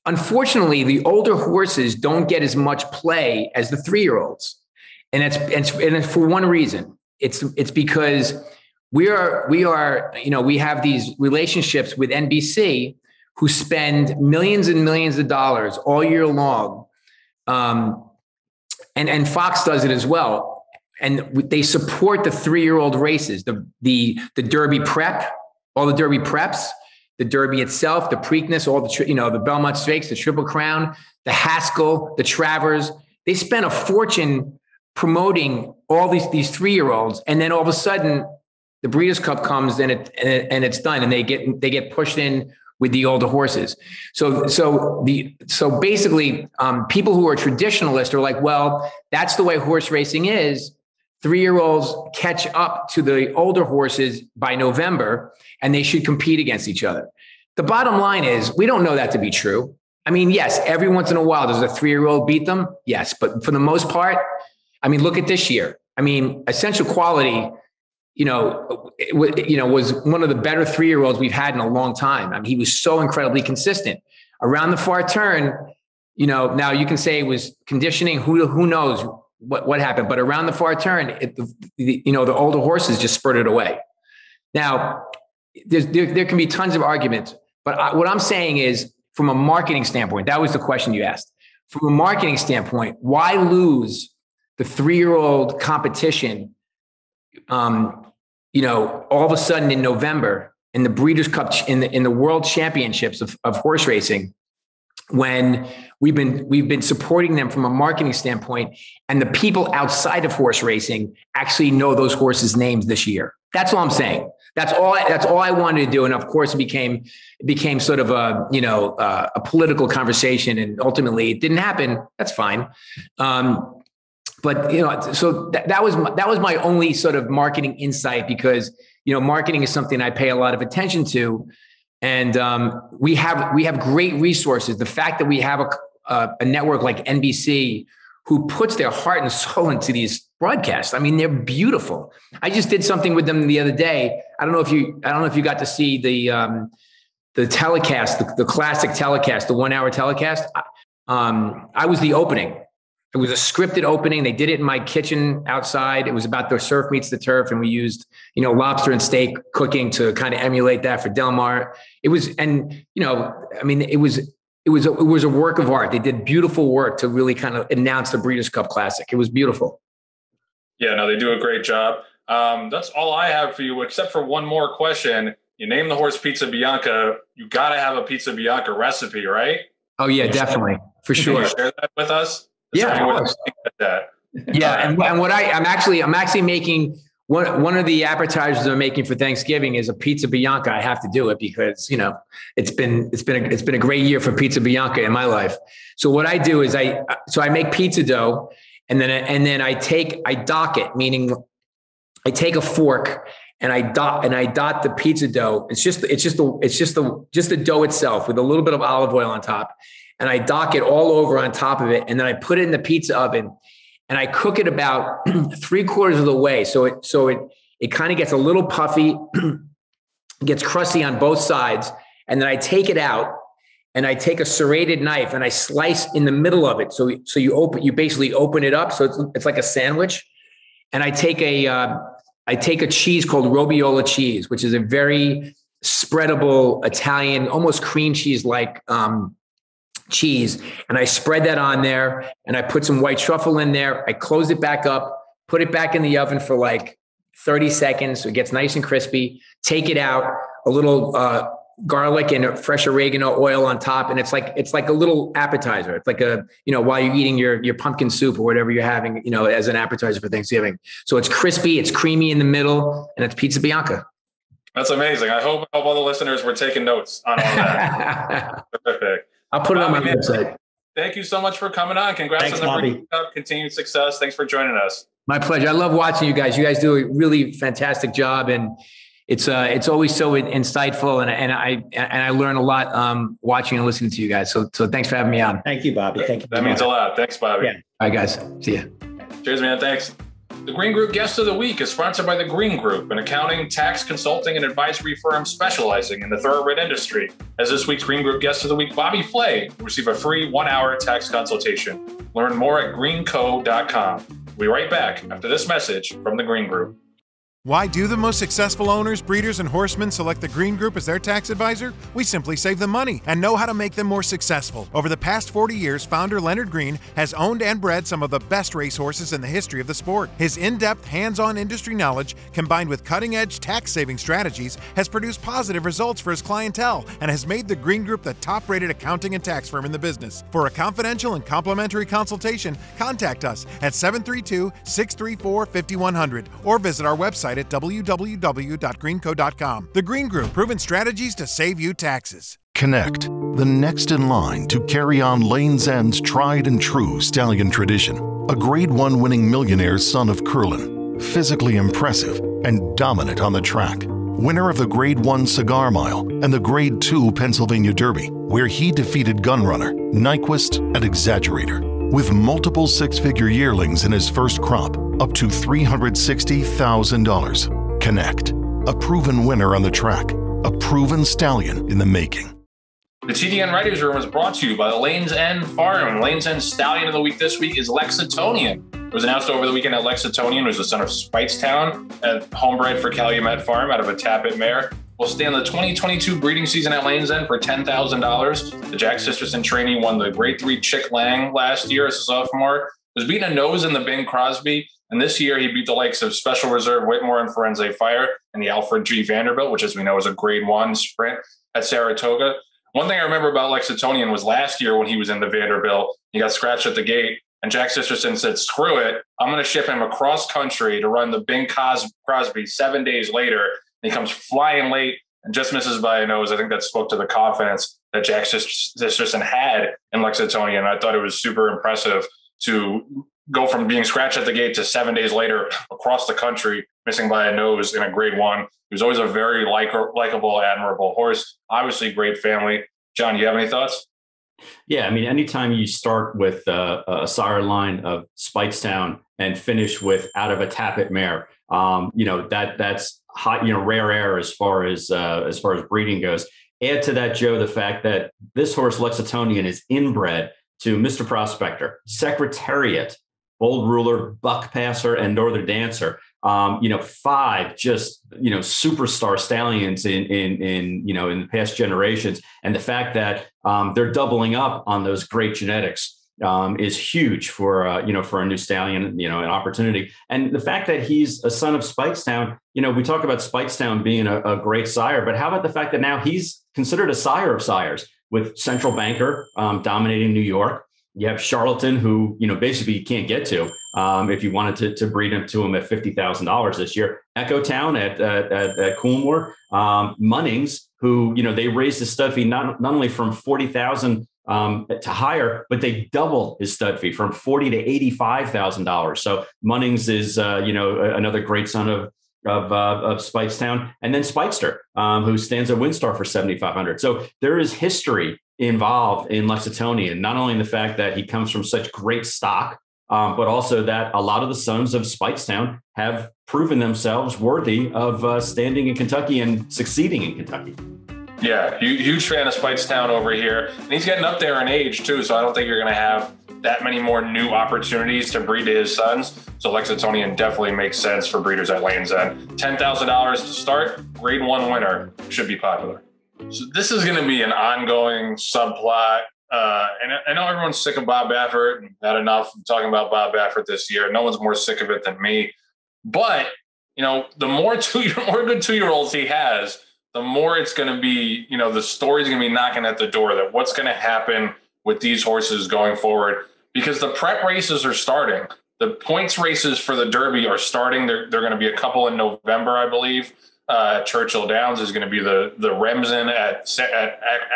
unfortunately, the older horses don't get as much play as the 3-year-olds. And it's for one reason. It's because we have these relationships with NBC who spend millions and millions of dollars all year long. And Fox does it as well. And they support the 3-year-old races, the Derby prep, all the Derby preps, the Derby itself, the Preakness, all the Belmont Stakes, the Triple Crown, the Haskell, the Travers. They spend a fortune promoting all these 3-year-olds. And then all of a sudden the Breeders' Cup comes and it's done. And they get pushed in with the older horses. So basically, people who are traditionalists are like, well, that's the way horse racing is. 3-year-olds catch up to the older horses by November, and they should compete against each other. The bottom line is, we don't know that to be true. I mean, yes, every once in a while, does a 3-year-old beat them? Yes, but for the most part, I mean, look at this year. I mean, Essential Quality, was one of the better 3-year-olds we've had in a long time. I mean, he was so incredibly consistent. Around the Far Turn, now you can say it was conditioning. Who knows what happened? But around the Far Turn, the older horses just spurted away. Now, there can be tons of arguments, but what I'm saying is, from a marketing standpoint, that was the question you asked. From a marketing standpoint, why lose the 3-year-old competition? All of a sudden in November in the Breeders' Cup, in the World Championships of horse racing, when we've been supporting them from a marketing standpoint, and the people outside of horse racing actually know those horses' names this year. That's all I'm saying. That's all I wanted to do. And of course, it became sort of a political conversation, and ultimately it didn't happen. That's fine. But so that was my only sort of marketing insight, because marketing is something I pay a lot of attention to, and we have great resources. The fact that we have a network like NBC who puts their heart and soul into these broadcasts. I mean, they're beautiful. I just did something with them the other day. I don't know if you got to see the telecast, the classic telecast, the 1-hour telecast. I was the opening. It was a scripted opening. They did it in my kitchen outside. It was about the surf meets the turf. And we used, lobster and steak cooking to kind of emulate that for Del Mar. It was a work of art. They did beautiful work to really kind of announce the Breeders' Cup Classic. It was beautiful. Yeah, no, they do a great job. That's all I have for you, except for one more question. You name the horse Pizza Bianca. You got to have a Pizza Bianca recipe, right? Oh yeah, definitely. For sure. Can you share that with us? Yeah, and what I'm actually making one of the appetizers I'm making for Thanksgiving is a Pizza Bianca. I have to do it because it's been a great year for Pizza Bianca in my life. So what I do is I make pizza dough, and then I dock it, meaning I take a fork and I dot the pizza dough. It's just the dough itself with a little bit of olive oil on top. And I dock it all over on top of it. And then I put it in the pizza oven and I cook it about 3/4 of the way. So it kind of gets a little puffy, gets crusty on both sides. And then I take it out and I take a serrated knife and I slice in the middle of it. So you basically open it up. So it's like a sandwich. And I take a cheese called Robiola cheese, which is a very spreadable Italian, almost cream cheese-like cheese. And I spread that on there and I put some white truffle in there. I close it back up, put it back in the oven for like 30 seconds. So it gets nice and crispy. Take it out, a little garlic and fresh oregano oil on top. And it's like a little appetizer. It's like while you're eating your pumpkin soup or whatever you're having, as an appetizer for Thanksgiving. So it's crispy, it's creamy in the middle, and it's Pizza Bianca. That's amazing. I hope all the listeners were taking notes on all that. Terrific. I'll put it on my website. Thank you so much for coming on. Congrats on the Breeders' Cup. Continued success. Thanks for joining us. My pleasure. I love watching you guys. You guys do a really fantastic job. And, it's always so insightful, and I learn a lot watching and listening to you guys. So thanks for having me on. Thank you, Bobby. Thank you. That means a lot. Thanks, Bobby. Yeah. All right, guys. See ya. Cheers, man. Thanks. The Green Group Guest of the Week is sponsored by the Green Group, an accounting, tax, consulting, and advisory firm specializing in the thoroughbred industry. As this week's Green Group Guest of the Week, Bobby Flay will receive a free 1-hour tax consultation. Learn more at greenco.com. We'll be right back after this message from the Green Group. Why do the most successful owners, breeders, and horsemen select the Green Group as their tax advisor? We simply save them money and know how to make them more successful. Over the past 40 years, founder Leonard Green has owned and bred some of the best racehorses in the history of the sport. His in-depth, hands-on industry knowledge, combined with cutting-edge tax-saving strategies, has produced positive results for his clientele and has made the Green Group the top-rated accounting and tax firm in the business. For a confidential and complimentary consultation, contact us at 732-634-5100 or visit our website at www.greenco.com. The Green Group, proven strategies to save you taxes. Connect, the next in line to carry on Lane's End's tried and true stallion tradition. A Grade 1 winning millionaire's son of Curlin, physically impressive and dominant on the track. Winner of the Grade 1 Cigar Mile and the Grade 2 Pennsylvania Derby, where he defeated Gunrunner, Nyquist, and Exaggerator. With multiple six-figure yearlings in his first crop, up to $360,000. Connect, a proven winner on the track, a proven stallion in the making. The TDN Writers Room is brought to you by the Lane's End Farm. Lane's End Stallion of the Week this week is Lexitonian. It was announced over the weekend that Lexitonian was the son of Spitestown, a homebred for Calumet Farm out of a Tappet mare. Will stand the 2022 breeding season at Lane's End for $10,000. The Jack Sisterson trainee won the Grade 3 Chick Lang last year as a sophomore. Was beating a nose in the Bing Crosby, and this year he beat the likes of Special Reserve Whitmore and Firenze Fire and the Alfred G. Vanderbilt, which as we know is a Grade 1 sprint at Saratoga. One thing I remember about Lexitonian was last year when he was in the Vanderbilt, he got scratched at the gate, and Jack Sisterson said, screw it, I'm going to ship him across country to run the Bing Crosby 7 days later. And he comes flying late and just misses by a nose. I think that spoke to the confidence that Jack Sisterson had in Lexitonian. I thought it was super impressive to go from being scratched at the gate to 7 days later across the country, missing by a nose in a Grade 1. He was always a very likable, admirable horse. Obviously, great family. John, do you have any thoughts? Yeah, I mean, anytime you start with a sire line of Spitestown and finish with out of a Tappet mare, that's hot, rare air as far as breeding goes. Add to that, Joe, the fact that this horse Lexitonian is inbred to Mr. Prospector, Secretariat, Bold Ruler, Buck Passer, and Northern Dancer. 5 just superstar stallions in the past generations, and the fact that they're doubling up on those great genetics is huge for a new stallion, an opportunity. And the fact that he's a son of Spitestown, we talk about Spitestown being a great sire, but how about the fact that now he's considered a sire of sires with Central Banker dominating New York. You have Charlatan, who, basically you can't get to if you wanted to breed him to him at $50,000 this year. Echo Town at Coolmore, Munnings, who, they raised his stud fee not only from $40,000 to higher, but they double his stud fee from $40,000 to $85,000. So Munnings is, another great son of Spitestown, and then Spitester, who stands at Windstar for $7,500. So there is history involved in Lexitonian, not only in the fact that he comes from such great stock, but also that a lot of the sons of Spitestown have proven themselves worthy of standing in Kentucky and succeeding in Kentucky. Yeah, huge fan of Spitestown over here. And he's getting up there in age too, so I don't think you're going to have that many more new opportunities to breed to his sons. So Lexitonian definitely makes sense for breeders at Lane's End. $10,000 to start, Grade 1 winner, should be popular. So this is going to be an ongoing subplot. And I know everyone's sick of Bob Baffert and had enough of talking about Bob Baffert this year. No one's more sick of it than me. But, the more good 2-year-olds he has, the more it's going to be, the story's going to be knocking at the door that what's going to happen with these horses going forward, because the prep races are starting. The points races for the Derby are starting. They're going to be a couple in November, I believe. Churchill Downs is going to be the Remsen at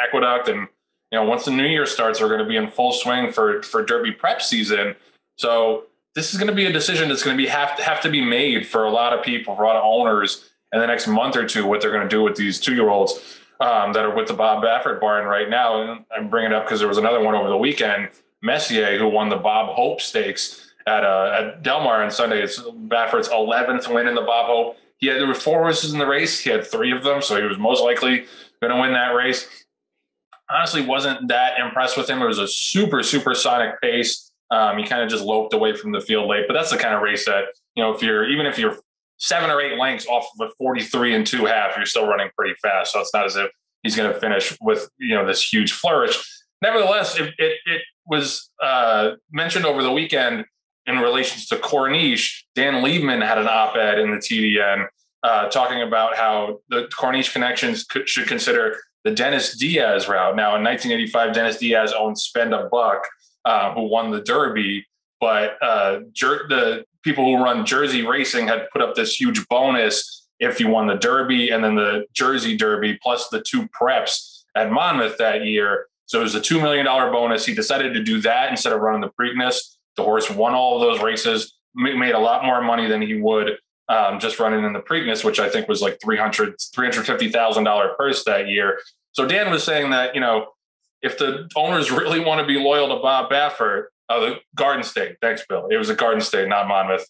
Aqueduct. And, once the new year starts, we're going to be in full swing for Derby prep season. So this is going to be a decision that's going to have to be made for a lot of people, for a lot of owners in the next month or two what they're going to do with these 2-year-olds that are with the Bob Baffert barn right now. And I'm bringing it up because there was another one over the weekend, Messier, who won the Bob Hope Stakes at Del Mar on Sunday. It's Baffert's 11th win in the Bob Hope. There were 4 horses in the race. He had 3 of them, so he was most likely going to win that race. Honestly, wasn't that impressed with him. It was a super, super sonic pace. He kind of just loped away from the field late, but that's the kind of race that, if you're 7 or 8 lengths off of a 43 and 2.5, you're still running pretty fast. So it's not as if he's going to finish with, this huge flourish. Nevertheless, it was mentioned over the weekend in relation to Corniche. Dan Liebman had an op-ed in the TDN talking about how the Corniche connections should consider the Dennis Diaz route. Now, in 1985, Dennis Diaz owned Spend a Buck, who won the Derby, but the people who run Jersey Racing had put up this huge bonus if you won the Derby and then the Jersey Derby plus the 2 preps at Monmouth that year. So it was a $2 million bonus. He decided to do that instead of running the Preakness. The horse won all of those races, made a lot more money than he would just running in the Preakness, which I think was like $350,000 purse that year. So Dan was saying that, if the owners really want to be loyal to Bob Baffert, the Garden State, thanks, Bill. It was a Garden State, not Monmouth.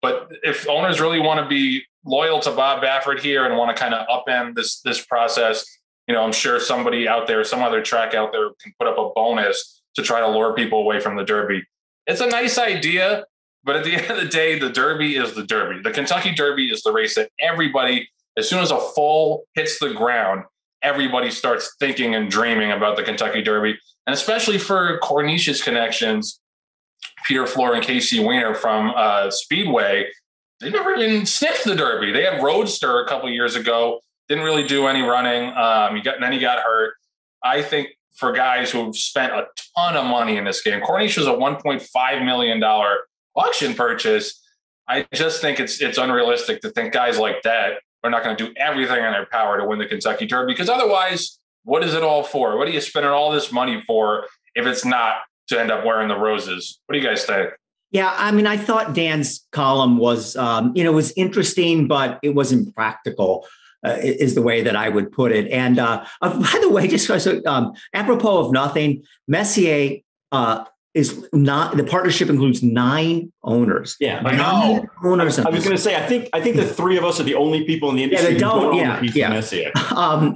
But if owners really want to be loyal to Bob Baffert here and want to kind of upend this process, I'm sure somebody out there, some other track out there can put up a bonus to try to lure people away from the Derby. It's a nice idea, but at the end of the day, the Derby is the Derby. The Kentucky Derby is the race that everybody, as soon as a foal hits the ground, everybody starts thinking and dreaming about the Kentucky Derby. And especially for Corniche's connections, Peter Floor and Casey Weiner from Speedway, they never even sniffed the Derby. They had Roadster a couple of years ago, didn't really do any running. Then he got hurt. I think for guys who have spent a ton of money in this game, Corniche was a $1.5 million auction purchase. I just think it's unrealistic to think guys like that are not going to do everything in their power to win the Kentucky Derby, because otherwise, what is it all for? What are you spending all this money for if it's not to end up wearing the roses? What do you guys think? Yeah, I thought Dan's column was, was interesting, but it wasn't practical, is the way that I would put it. And by the way, just apropos of nothing, Messier is not, the partnership includes 9 owners. Yeah, I know. Owners. I was going to say, I think the 3 of us are the only people in the industry who don't own a piece of Messier.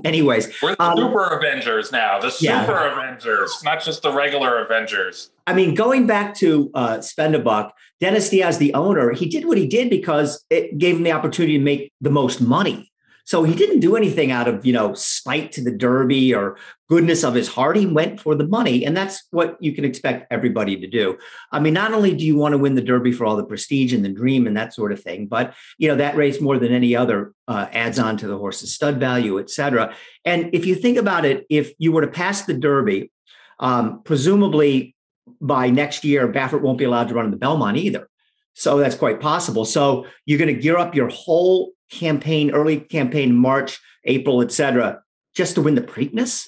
Anyways, we're the Super Avengers now. The Super Avengers, not just the regular Avengers. Going back to Spend a Buck, Dennis Diaz, the owner, he did what he did because it gave him the opportunity to make the most money. So he didn't do anything out of, spite to the Derby or goodness of his heart. He went for the money. And that's what you can expect everybody to do. Not only do you want to win the Derby for all the prestige and the dream and that sort of thing, but, that race more than any other adds on to the horse's stud value, et cetera. And if you think about it, if you were to pass the Derby, presumably by next year, Baffert won't be allowed to run in the Belmont either. So that's quite possible. So you're going to gear up your whole campaign, early campaign, March, April, et cetera, just to win the Preakness.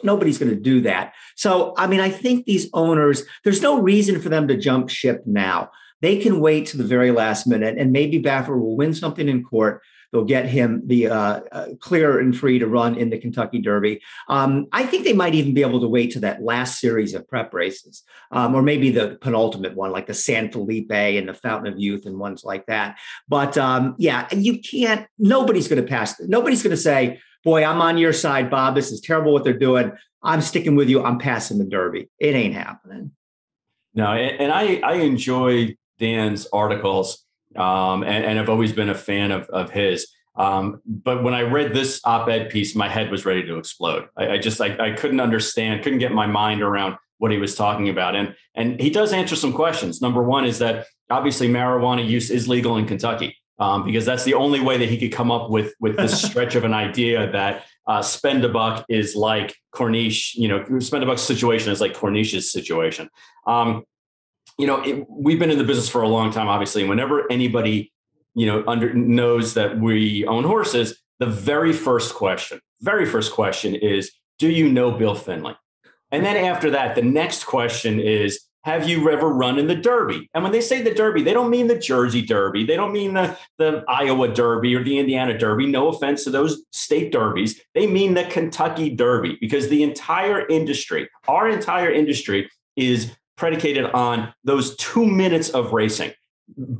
Nobody's going to do that. So, I think these owners, there's no reason for them to jump ship now. They can wait to the very last minute, and maybe Baffert will win something in court. They'll get him the clear and free to run in the Kentucky Derby. I think they might even be able to wait to that last series of prep races, or maybe the penultimate one, like the San Felipe and the Fountain of Youth and ones like that. But you can't, nobody's going to pass. Nobody's going to say, boy, I'm on your side, Bob. This is terrible what they're doing. I'm sticking with you. I'm passing the Derby. It ain't happening. No, and I enjoy Dan's articles. And I've always been a fan of his. But when I read this op-ed piece, my head was ready to explode. I couldn't understand, couldn't get my mind around what he was talking about. And he does answer some questions. Number one is that obviously marijuana use is legal in Kentucky, because that's the only way that he could come up with this stretch of an idea that Spend a Buck is like Corniche, Spend a Buck's situation is like Corniche's situation. We've been in the business for a long time, obviously. And whenever anybody, knows that we own horses, the very first question is, do you know Bill Finley? And then after that, the next question is, have you ever run in the Derby? And when they say the Derby, they don't mean the Jersey Derby. They don't mean the Iowa Derby or the Indiana Derby. No offense to those state derbies. They mean the Kentucky Derby, because the entire industry, our entire industry, is predicated on those 2 minutes of racing.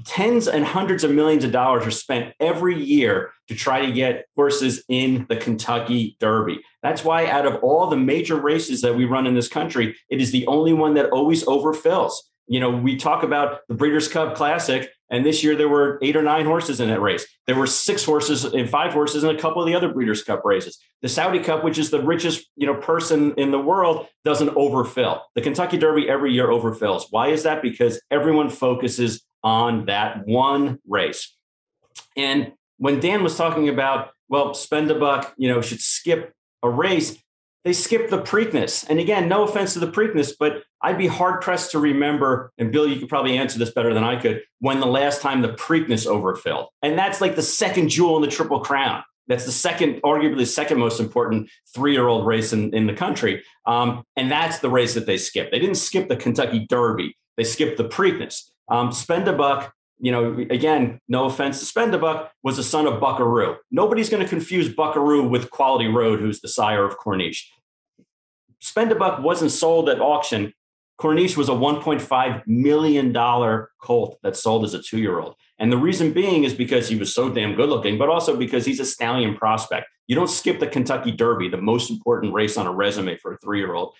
Tens and hundreds of millions of dollars are spent every year to try to get horses in the Kentucky Derby. That's why out of all the major races that we run in this country, it is the only one that always overfills. You know, we talk about the Breeders' Cup Classic, and this year there were 8 or 9 horses in that race. There were 6 horses and 5 horses in a couple of the other Breeders' Cup races. The Saudi Cup, which is the richest, person in the world, doesn't overfill. The Kentucky Derby every year overfills. Why is that? Because everyone focuses on that one race. And when Dan was talking about, well, spend a buck, should skip a race, they skip the Preakness. And again, no offense to the Preakness, but I'd be hard pressed to remember, and Bill, you could probably answer this better than I could, when the last time the Preakness overfilled. And that's like the second jewel in the Triple Crown. That's arguably the second most important 3-year-old race in the country. And that's the race that they skipped. They didn't skip the Kentucky Derby. They skipped the Preakness. Spend a buck, again, no offense to Spend a Buck, was the son of Buckaroo. Nobody's going to confuse Buckaroo with Quality Road, who's the sire of Corniche. Spend a Buck wasn't sold at auction. Corniche was a $1.5 million colt that sold as a 2-year-old. And the reason being is because he was so damn good looking, but also because he's a stallion prospect. You don't skip the Kentucky Derby, the most important race on a resume for a 3-year-old,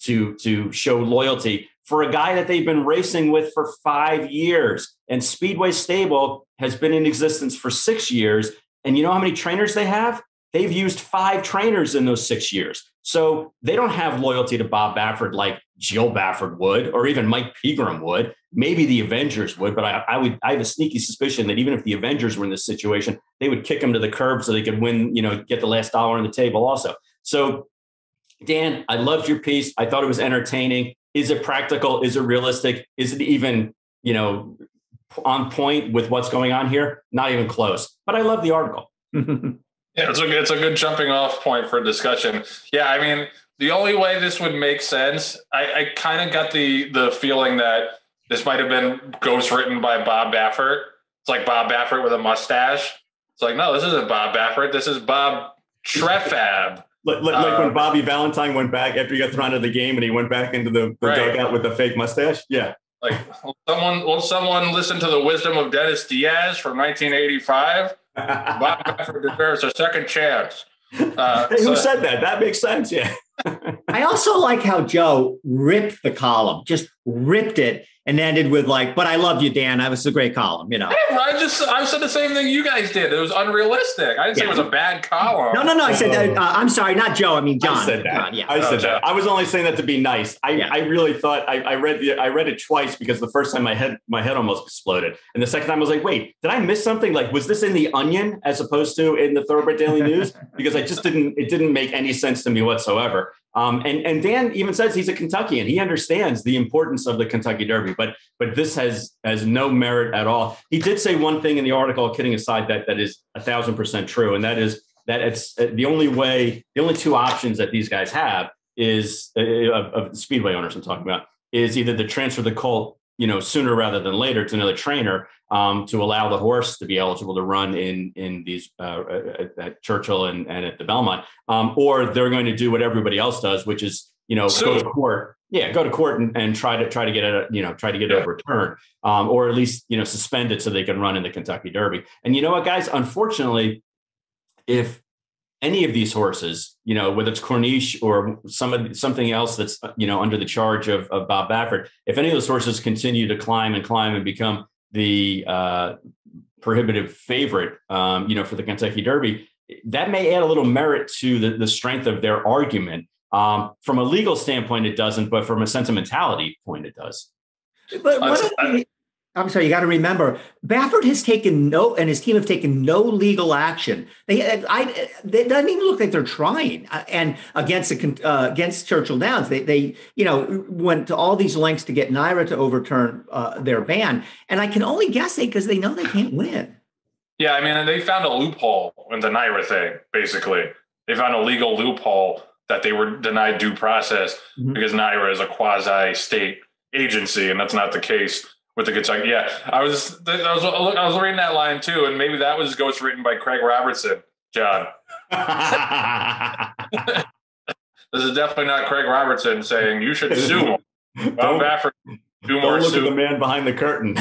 to show loyalty for a guy that they've been racing with for 5 years. And Speedway Stable has been in existence for 6 years. And you know how many trainers they have? They've used 5 trainers in those 6 years. So they don't have loyalty to Bob Baffert like Jill Baffert would, or even Mike Pegram would. Maybe the Avengers would, but I have a sneaky suspicion that even if the Avengers were in this situation, they would kick him to the curb so they could win, get the last dollar on the table also. So Dan, I loved your piece. I thought it was entertaining. Is it practical? Is it realistic? Is it even, on point with what's going on here? Not even close, but I love the article. Yeah, it's a good jumping off point for discussion. Yeah, I mean, the only way this would make sense, I kind of got the feeling that this might have been ghostwritten by Bob Baffert. It's like Bob Baffert with a mustache. It's like, no, this isn't Bob Baffert. This is Bob Trefab. Like when Bobby Valentine went back after he got thrown out of the game and he went back into the dugout with the fake mustache. Yeah. Like, will someone listen to the wisdom of Dennis Diaz from 1985? Bob Baffert deserves a second chance. Hey, who said that? That makes sense. Yeah. I also like how Joe ripped the column, just ripped it and ended with but I love you, Dan. That was a great column, Hey, I said the same thing you guys did. It was unrealistic. I didn't say it was a bad column. No. I said, I'm sorry, not Joe. I mean, John. I said that. John, yeah. I said that. I was only saying that to be nice. I really thought I read it twice because the first time my head almost exploded. And the second time I was like, wait, did I miss something? Like, was this in the Onion as opposed to in the Thoroughbred Daily News? Because it didn't make any sense to me whatsoever. And Dan even says he's a Kentuckian. He understands the importance of the Kentucky Derby, but this has no merit at all. He did say one thing in the article, kidding aside, that is 1,000% true, and that is that it's the only 2 options that these guys have is of Speedway owners I'm talking about is either to transfer the colt, sooner rather than later to another trainer to allow the horse to be eligible to run in these at Churchill and at the Belmont, or they're going to do what everybody else does, which is go to court. Yeah, go to court and try to get it overturned, or at least suspend it so they can run in the Kentucky Derby. And you know what, guys? Unfortunately, if any of these horses, whether it's Corniche or something else that's, under the charge of Bob Baffert, if any of those horses continue to climb and become the prohibitive favorite, for the Kentucky Derby, that may add a little merit to the strength of their argument. From a legal standpoint, it doesn't, but from a sentimentality point, it does. But I'm sorry, you got to remember, Baffert has taken and his team have taken no legal action. It doesn't even look like they're trying. And against Churchill Downs, they went to all these lengths to get NYRA to overturn their ban. And I can only guess because they know they can't win. Yeah, I mean, they found a loophole in the NYRA thing. Basically, they found a legal loophole that they were denied due process because NYRA is a quasi-state agency, and that's not the case with the Kentucky. Yeah, I was reading that line too, and maybe that was ghostwritten by Craig Robertson, John. This is definitely not Craig Robertson saying you should sue him. Bob Baffert, don't look at the man behind the curtain.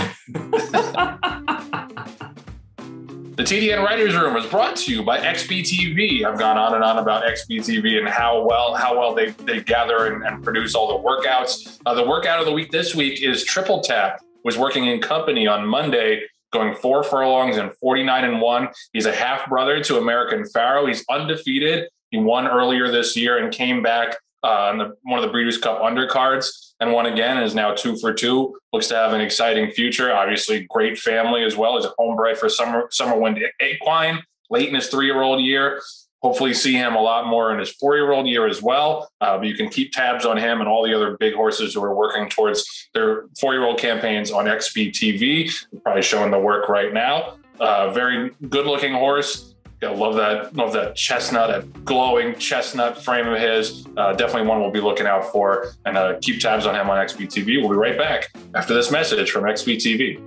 The TDN Writers Room is brought to you by XBTV. I've gone on and on about XBTV and how well they gather and produce all the workouts. The workout of the week this week is Triple Tap, was working in company on Monday, going 4 furlongs and 49-1. He's a half brother to American Pharaoh. He's undefeated. He won earlier this year and came back on one of the Breeders' Cup undercards and won again, and is now 2 for 2. Looks to have an exciting future. Obviously, great family as well. He's a homebred for Summer Wind Equine, late in his 3-year-old year. Hopefully see him a lot more in his 4-year-old year as well. But you can keep tabs on him and all the other big horses who are working towards their 4-year-old campaigns on XBTV. They're probably showing the work right now. Very good-looking horse. I love that chestnut, that glowing chestnut frame of his. Definitely one we'll be looking out for, and keep tabs on him on XBTV. We'll be right back after this message from XBTV.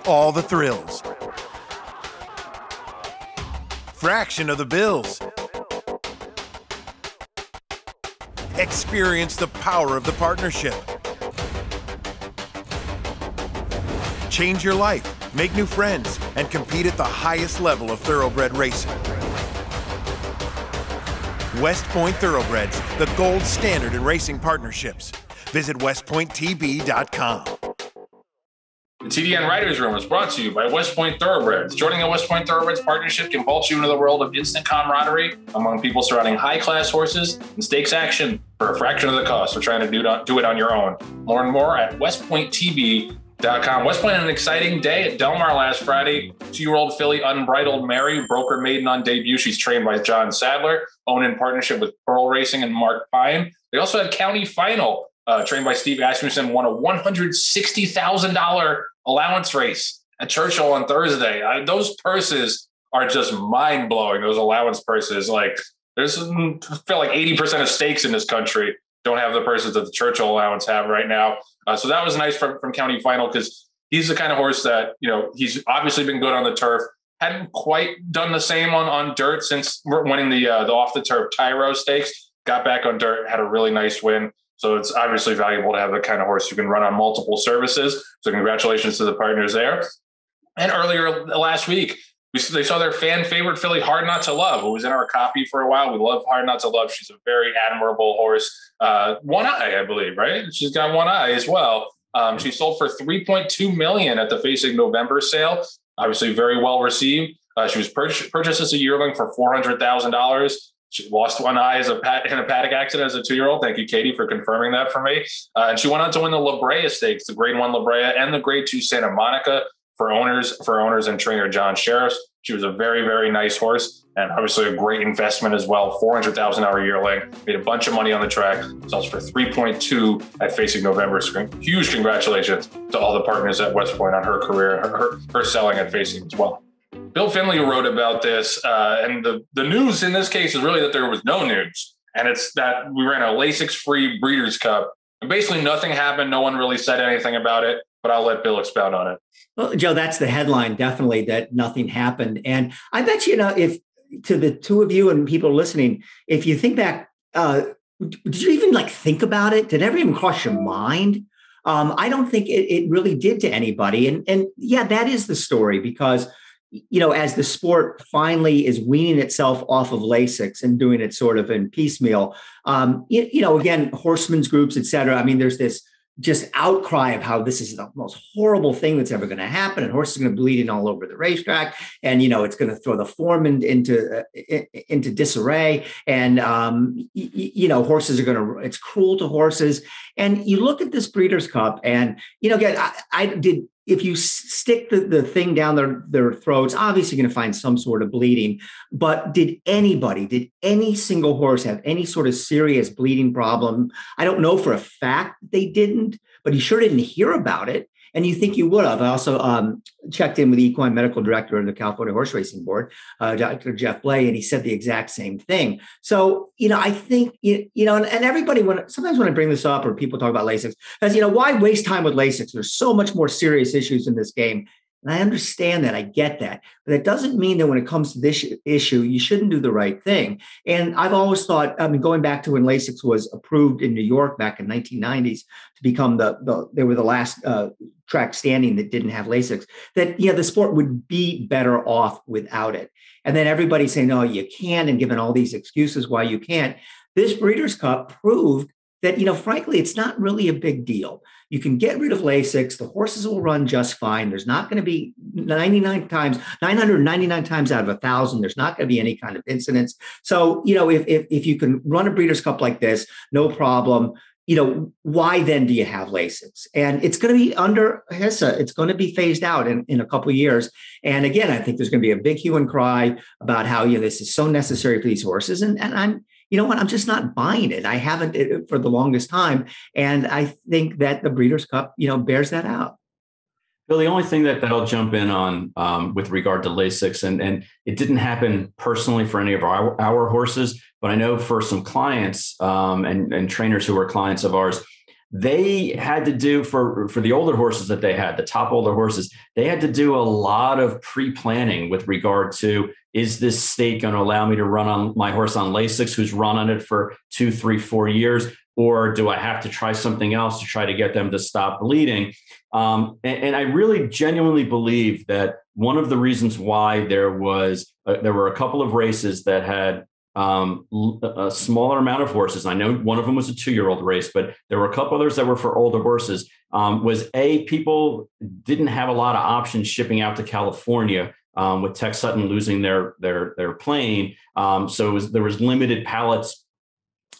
All the thrills. Fraction of the bills. Experience the power of the partnership. Change your life, make new friends, and compete at the highest level of thoroughbred racing. West Point Thoroughbreds, the gold standard in racing partnerships. Visit westpointtb.com. The TDN Writers Room is brought to you by West Point Thoroughbreds. Joining the West Point Thoroughbreds partnership can vault you into the world of instant camaraderie among people surrounding high-class horses and stakes action for a fraction of the cost. We're trying to do it on your own. More and more at westpointtb.com. West Point had an exciting day at Del Mar last Friday. 2-year-old filly Unbridled Mary broke her maiden on debut. She's trained by John Sadler, owned in partnership with Pearl Racing and Mark Pine. They also had County Final. Trained by Steve Asmussen, won a $160,000 allowance race at Churchill on Thursday. Those purses are just mind-blowing, those allowance purses. Like, I feel like 80% of stakes in this country don't have the purses that the Churchill allowance have right now. So that was nice from County Final, because he's the kind of horse that, he's obviously been good on the turf. Hadn't quite done the same on dirt since winning the off-the-turf Tyro Stakes. Got back on dirt, had a really nice win. So it's obviously valuable to have the kind of horse who can run on multiple services. So congratulations to the partners there. And earlier last week, they saw their fan favorite filly, Hard Not to Love, who was in our copy for a while. We love Hard Not to Love. She's a very admirable horse. One eye, I believe, right? She's got one eye as well. She sold for $3.2 million at the Facing November sale. Obviously very well received. She was purchased as a yearling for $400,000. She lost one eye in a paddock accident as a 2-year-old. Thank you, Katie, for confirming that for me. And she went on to win the La Brea Stakes, the Grade 1 La Brea and the Grade 2 Santa Monica for owners and trainer John Sheriff. She was a very, very nice horse, and obviously a great investment as well. $400,000 yearling, made a bunch of money on the track, sells for $3.2 at Facing November. Huge congratulations to all the partners at West Point on her career, her selling at Facing as well. Bill Finley wrote about this, and the news in this case is really that there was no news, and it's that we ran a Lasix-free Breeders' Cup, and basically nothing happened. No one really said anything about it, but I'll let Bill expound on it. Well, Joe, that's the headline, definitely, that nothing happened. And I bet if to the two of you and people listening, if you think back, did you even think about it? Did it ever even cross your mind? I don't think it really did to anybody. And yeah, that is the story, because as the sport finally is weaning itself off of Lasix and doing it sort of in piecemeal, again, horsemen's groups, et cetera. I mean, there's this just outcry of how this is the most horrible thing that's ever going to happen, and horses are going to bleed in all over the racetrack, and it's going to throw the form into disarray, and horses are going to. It's cruel to horses, and you look at this Breeders' Cup, and again, I did. If you stick the thing down their throats, obviously you're going to find some sort of bleeding. But did any single horse have any sort of serious bleeding problem? I don't know for a fact they didn't, but you sure didn't hear about it. And you think you would have. I also checked in with the equine medical director of the California Horse Racing Board, Dr. Jeff Blay, and he said the exact same thing. So, I think, and everybody, sometimes when I bring this up or people talk about Lasix, as why waste time with Lasix? There's so much more serious issues in this game. And I understand that. I get that. But that doesn't mean that when it comes to this issue, you shouldn't do the right thing. And I've always thought, going back to when Lasix was approved in New York back in 1990s to become they were the last track standing that didn't have Lasix, that, the sport would be better off without it. And then everybody's saying, no, you can't, and giving all these excuses why you can't. This Breeders' Cup proved that, frankly, it's not really a big deal. You can get rid of Lasix. The horses will run just fine. There's not going to be 999 times out of 1,000. There's not going to be any kind of incidents. So, if you can run a Breeders' Cup like this, no problem. Why then do you have Lasix? And it's going to be under HISA. It's going to be phased out in a couple of years. And again, I think there's going to be a big hue and cry about how, this is so necessary for these horses. And I'm, I'm just not buying it. I haven't for the longest time. And I think that the Breeders' Cup, bears that out. Bill, the only thing that I'll jump in on with regard to Lasix, and it didn't happen personally for any of our horses, but I know for some clients and trainers who were clients of ours, they had to do for the older horses that they had, the top older horses, they had to do a lot of pre-planning with regard to, is this state going to allow me to run on my horse on Lasix who's run on it for 2, 3, 4 years? Or do I have to try something else to try to get them to stop bleeding? And I really genuinely believe that one of the reasons why there were a couple of races that had a smaller amount of horses. I know one of them was a 2-year-old race, but there were a couple others that were for older horses. People didn't have a lot of options shipping out to California with Tech Sutton losing their plane. So there was limited pallets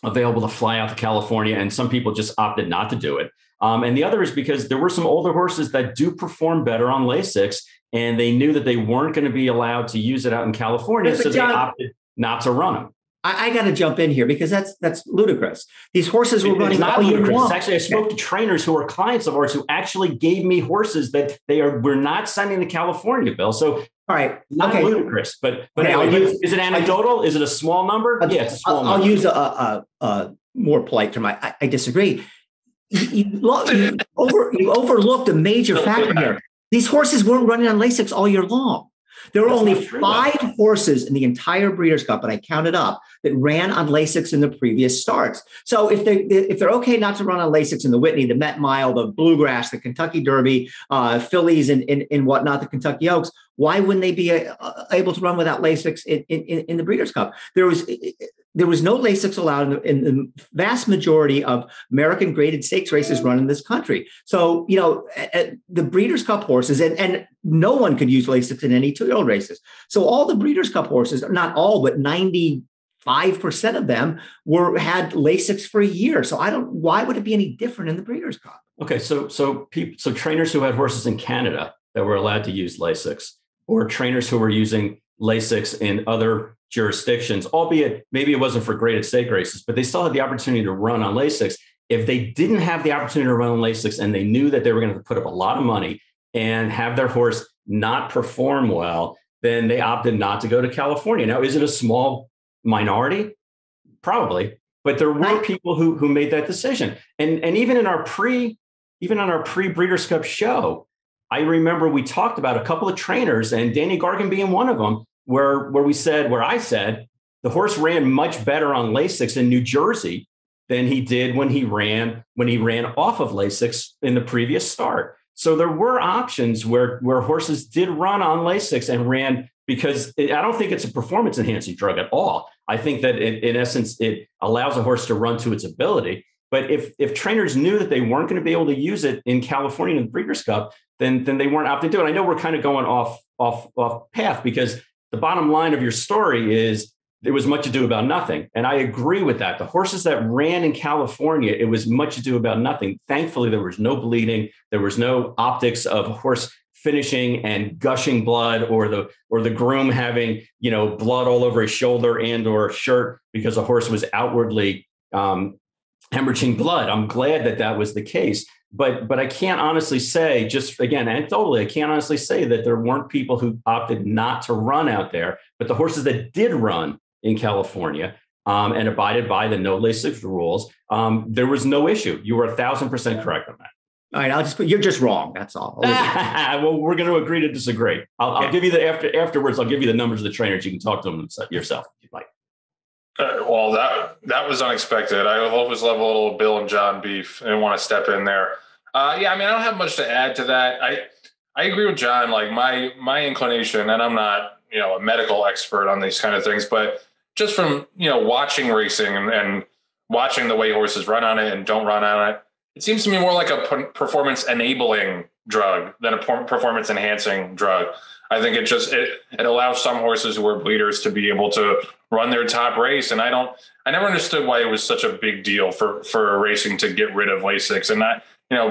available to fly out to California, and some people just opted not to do it. And the other is because there were some older horses that do perform better on Lasix, and they knew that they weren't going to be allowed to use it out in California, so they opted not to run them. I got to jump in here because that's ludicrous. These horses were running all year long. Actually, I spoke to trainers who are clients of ours who actually gave me horses that we're not sending to California, Bill. So, all right, not ludicrous, but anyway, is it anecdotal? Is it a small number? Yeah, it's a small number. I'll use a more polite term. I disagree. You overlooked a major factor here. These horses weren't running on Lasix all year long. There were only 5 horses in the entire Breeders' Cup, and I counted up, that ran on Lasix in the previous starts. So if they're okay not to run on Lasix in the Whitney, the Met Mile, the Bluegrass, the Kentucky Derby, Fillies, and whatnot, the Kentucky Oaks, why wouldn't they be able to run without Lasix in the Breeders' Cup? There was no Lasix allowed in the vast majority of American graded stakes races run in this country. So, the Breeders' Cup horses, and no one could use Lasix in any 2-year-old races. So all the Breeders' Cup horses, not all, but 95% of them had Lasix for a year. So why would it be any different in the Breeders' Cup? Okay. So trainers who had horses in Canada that were allowed to use Lasix, or trainers who were using Lasix in other jurisdictions, albeit maybe it wasn't for graded stake races, but they still had the opportunity to run on Lasix. If they didn't have the opportunity to run on Lasix and they knew that they were going to put up a lot of money and have their horse not perform well, then they opted not to go to California. Now, is it a small minority? Probably, but there were people who made that decision. And even on our pre-Breeders' Cup show, I remember we talked about a couple of trainers, and Danny Gargan being one of them, where I said the horse ran much better on Lasix in New Jersey than he did when he ran off of Lasix in the previous start. So there were options where horses did run on Lasix and ran, because I don't think it's a performance enhancing drug at all. I think that in essence, it allows a horse to run to its ability. But if trainers knew that they weren't going to be able to use it in California in the Breeders' Cup, then they weren't opting to do it. I know we're kind of going off path, because the bottom line of your story is there was much ado about nothing. And I agree with that. The horses that ran in California, it was much ado about nothing. Thankfully, there was no bleeding. There was no optics of a horse finishing and gushing blood, or the groom having, blood all over his shoulder and or shirt because a horse was outwardly hemorrhaging blood. I'm glad that was the case. But I can't honestly say, just again, anecdotally, I can't honestly say that there weren't people who opted not to run out there. But the horses that did run in California and abided by the no Lasix rules, there was no issue. You were 1,000% correct on that. All right, you're just wrong. That's all. Well, we're going to agree to disagree. I'll give you afterwards. I'll give you the numbers of the trainers. You can talk to them yourself if you'd like. Well, that was unexpected. I always love a little Bill and John beef and want to step in there. I don't have much to add to that. I agree with John. Like my inclination, and I'm not a medical expert on these kind of things, but just from watching racing and watching the way horses run on it and don't run on it, it seems to me more like a performance enabling drug than a performance enhancing drug. I think it allows some horses who are bleeders to be able to run their top race. And I never understood why it was such a big deal for racing to get rid of Lasix. And that,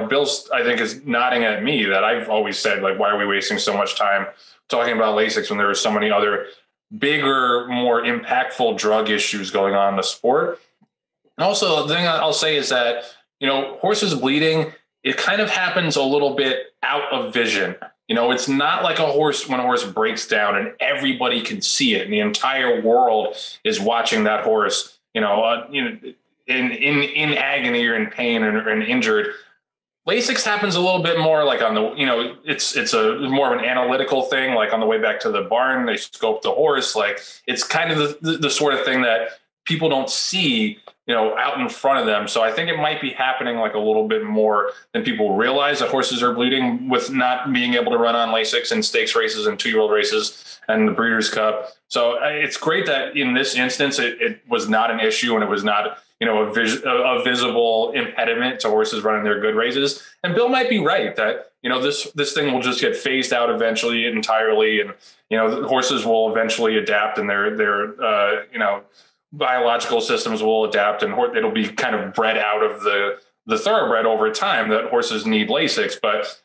Bill's, I think, is nodding at me that I've always said, like, why are we wasting so much time talking about Lasix when there are so many other bigger, more impactful drug issues going on in the sport? And also, the thing I'll say is that, horses bleeding, it kind of happens a little bit out of vision. It's not like when a horse breaks down and everybody can see it and the entire world is watching that horse, in agony or in pain and injured. Lasix happens a little bit more like on the, it's a more of an analytical thing. Like on the way back to the barn, they scope the horse. Like it's kind of the sort of thing that people don't see, out in front of them. So I think it might be happening like a little bit more than people realize, that horses are bleeding with not being able to run on Lasix in stakes races and 2-year-old races and the Breeders' Cup. So it's great that in this instance, it was not an issue and it was not, a visible impediment to horses running their good races. And Bill might be right that, this thing will just get phased out eventually entirely. And, the horses will eventually adapt and their biological systems will adapt and it'll be kind of bred out of the thoroughbred over time that horses need Lasix. But,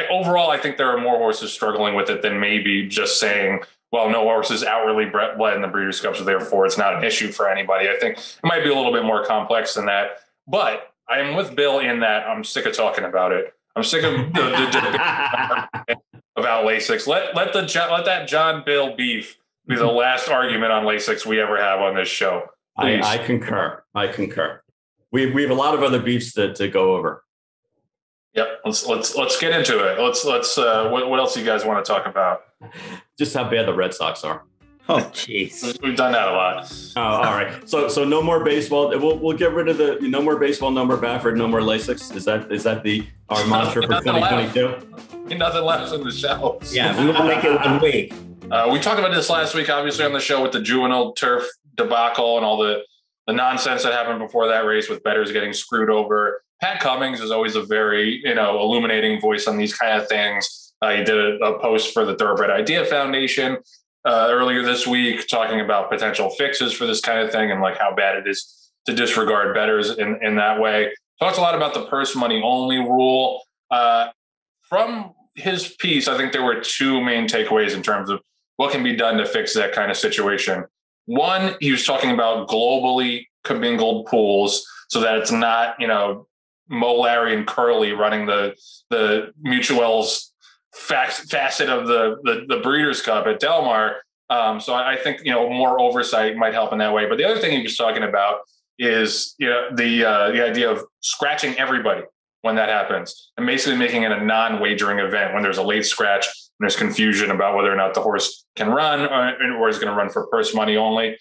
overall, I think there are more horses struggling with it than maybe just saying, well, no horse is outwardly bled in the Breeders' Cup, so therefore it's not an issue for anybody. I think it might be a little bit more complex than that. But I am with Bill in that I'm sick of talking about it. I'm sick of about Lasix. Let that John Bill beef be the last argument on Lasix we ever have on this show. I concur. We have a lot of other beefs to go over. Yep. Let's get into it. Let's what else do you guys want to talk about? Just how bad the Red Sox are. Oh, jeez. We've done that a lot. Oh, all right. So no more baseball. We'll get rid of the no more baseball, no more Baffert, no more Lasix. Is that our mantra for 2022? Nothing left in the shelves. Yeah, we will make it 1 week. We talked about this last week, obviously, on the show with the Juvenile turf debacle and all the nonsense that happened before that race with bettors getting screwed over. Pat Cummings is always a very, illuminating voice on these kind of things. He did a post for the Thoroughbred Idea Foundation earlier this week talking about potential fixes for this kind of thing and like how bad it is to disregard bettors in that way. Talks a lot about the purse money only rule. From his piece, I think there were two main takeaways in terms of what can be done to fix that kind of situation. One, he was talking about globally commingled pools so that it's not, Mo, Larry, and Curly running the Mutual's facet of the Breeders' Cup at Del Mar. So I think, more oversight might help in that way. But the other thing he was talking about is, the idea of scratching everybody when that happens and basically making it a non-wagering event when there's a late scratch and there's confusion about whether or not the horse can run or is going to run for purse money only.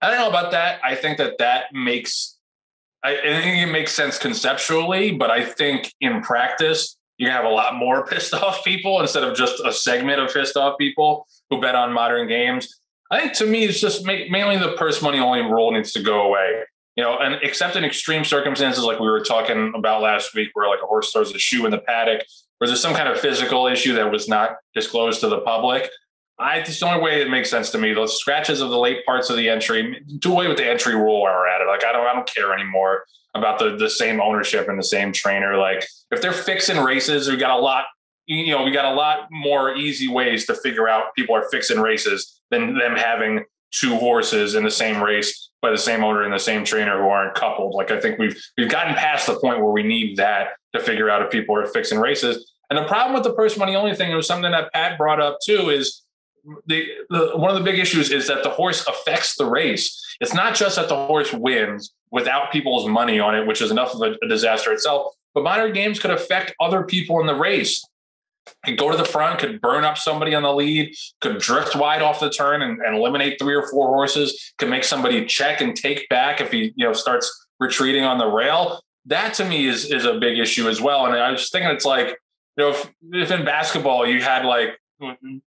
I don't know about that. I think that makes, I think it makes sense conceptually, but I think in practice, you have a lot more pissed off people instead of just a segment of pissed off people who bet on modern games. I think to me, it's just mainly the purse money only rule needs to go away. and except in extreme circumstances like we were talking about last week, where like a horse throws a shoe in the paddock, or there's some kind of physical issue that was not disclosed to the public, it's the only way it makes sense to me. Those scratches of the late parts of the entry, do away with the entry rule while we're at it. Like, I don't care anymore about the same ownership and the same trainer. Like, if they're fixing races, we got a lot more easy ways to figure out people are fixing races than them having two horses in the same race by the same owner and the same trainer who aren't coupled. Like, I think we've gotten past the point where we need that to figure out if people are fixing races. And the problem with the purse money only thing, it was something that Pat brought up too, is one of the big issues is that the horse affects the race. It's not just that the horse wins without people's money on it, which is enough of a disaster itself, but minor games could affect other people in the race. Could go to the front, could burn up somebody on the lead, could drift wide off the turn and eliminate 3 or 4 horses, could make somebody check and take back if he starts retreating on the rail. That to me is a big issue as well. And I was thinking, it's like, if in basketball you had like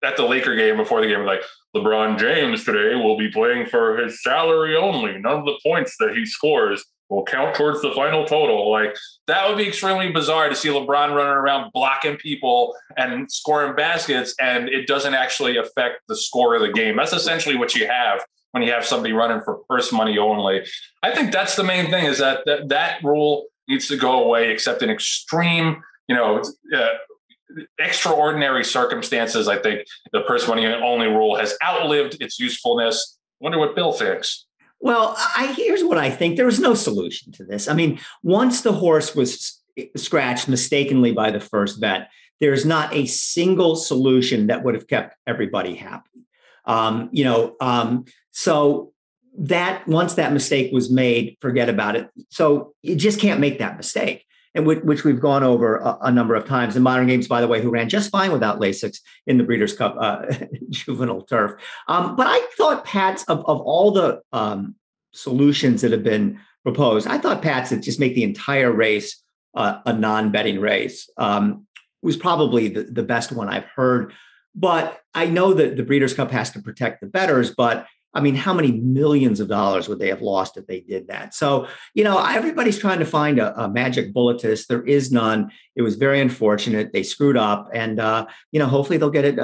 at the Laker game before the game, like, LeBron James today will be playing for his salary only. None of the points that he scores will count towards the final total. Like, that would be extremely bizarre to see LeBron running around blocking people and scoring baskets, and it doesn't actually affect the score of the game. That's essentially what you have when you have somebody running for purse money only. I think that's the main thing, is that rule needs to go away, except in extreme, extraordinary circumstances. I think the purse money only rule has outlived its usefulness. Wonder what Bill thinks. Well, here's what I think. There was no solution to this. I mean, once the horse was scratched mistakenly by the first vet, there's not a single solution that would have kept everybody happy. So that once that mistake was made, forget about it. So you just can't make that mistake, and which we've gone over a number of times. In Modern Games, by the way, who ran just fine without Lasix in the Breeders' Cup Juvenile turf. But I thought Pat's, of all the solutions that have been proposed, I thought Pat's that just make the entire race a non-betting race was probably the best one I've heard. But I know that the Breeders' Cup has to protect the bettors, but I mean, how many millions of dollars would they have lost if they did that? So, everybody's trying to find a magic bullet to this. There is none. It was very unfortunate. They screwed up, and, hopefully they'll get it,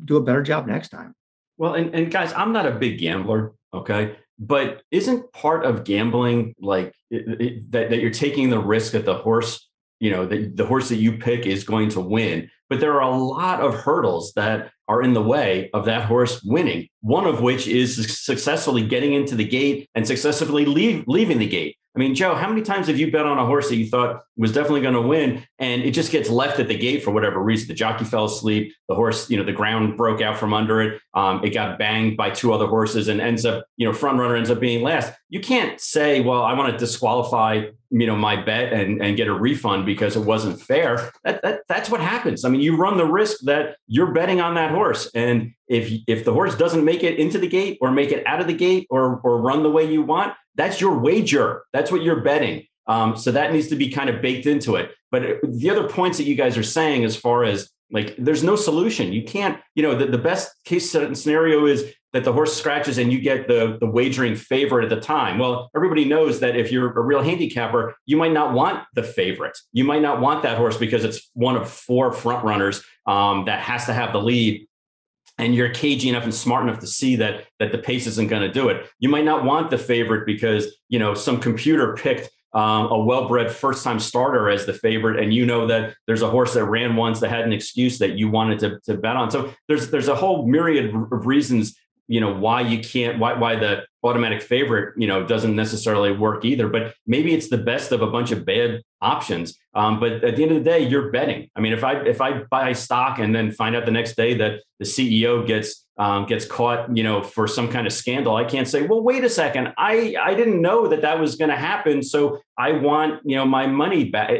do a better job next time. Well, and guys, I'm not a big gambler, okay? But isn't part of gambling like that you're taking the risk that the horse, the horse that you pick is going to win? But there are a lot of hurdles that are in the way of that horse winning, one of which is successfully getting into the gate and successfully leaving the gate. I mean, Joe, how many times have you bet on a horse that you thought was definitely going to win, and it just gets left at the gate for whatever reason? The jockey fell asleep, the horse, the ground broke out from under it. It got banged by 2 other horses and ends up, front runner ends up being last. You can't say, well, I want to disqualify, my bet and get a refund because it wasn't fair. That's what happens. I mean, you run the risk that you're betting on that horse. And if the horse doesn't make it into the gate or make it out of the gate or run the way you want, that's your wager. That's what you're betting. So that needs to be kind of baked into it. But the other points that you guys are saying, as far as like, there's no solution. You can't, the best case scenario is that the horse scratches and you get the wagering favorite at the time. Well, everybody knows that if you're a real handicapper, you might not want the favorite. You might not want that horse because it's one of 4 front runners that has to have the lead. And you're cagey enough and smart enough to see that the pace isn't going to do it. You might not want the favorite because, some computer picked a well-bred first-time starter as the favorite, and that there's a horse that ran once that had an excuse that you wanted to bet on. So there's a whole myriad of reasons, why you can't, why the automatic favorite, doesn't necessarily work either. But maybe it's the best of a bunch of bad options. But at the end of the day, you're betting. I mean, if I buy stock and then find out the next day that the CEO gets caught, for some kind of scandal, I can't say, well, wait a second, I didn't know that was going to happen, so I want my money back.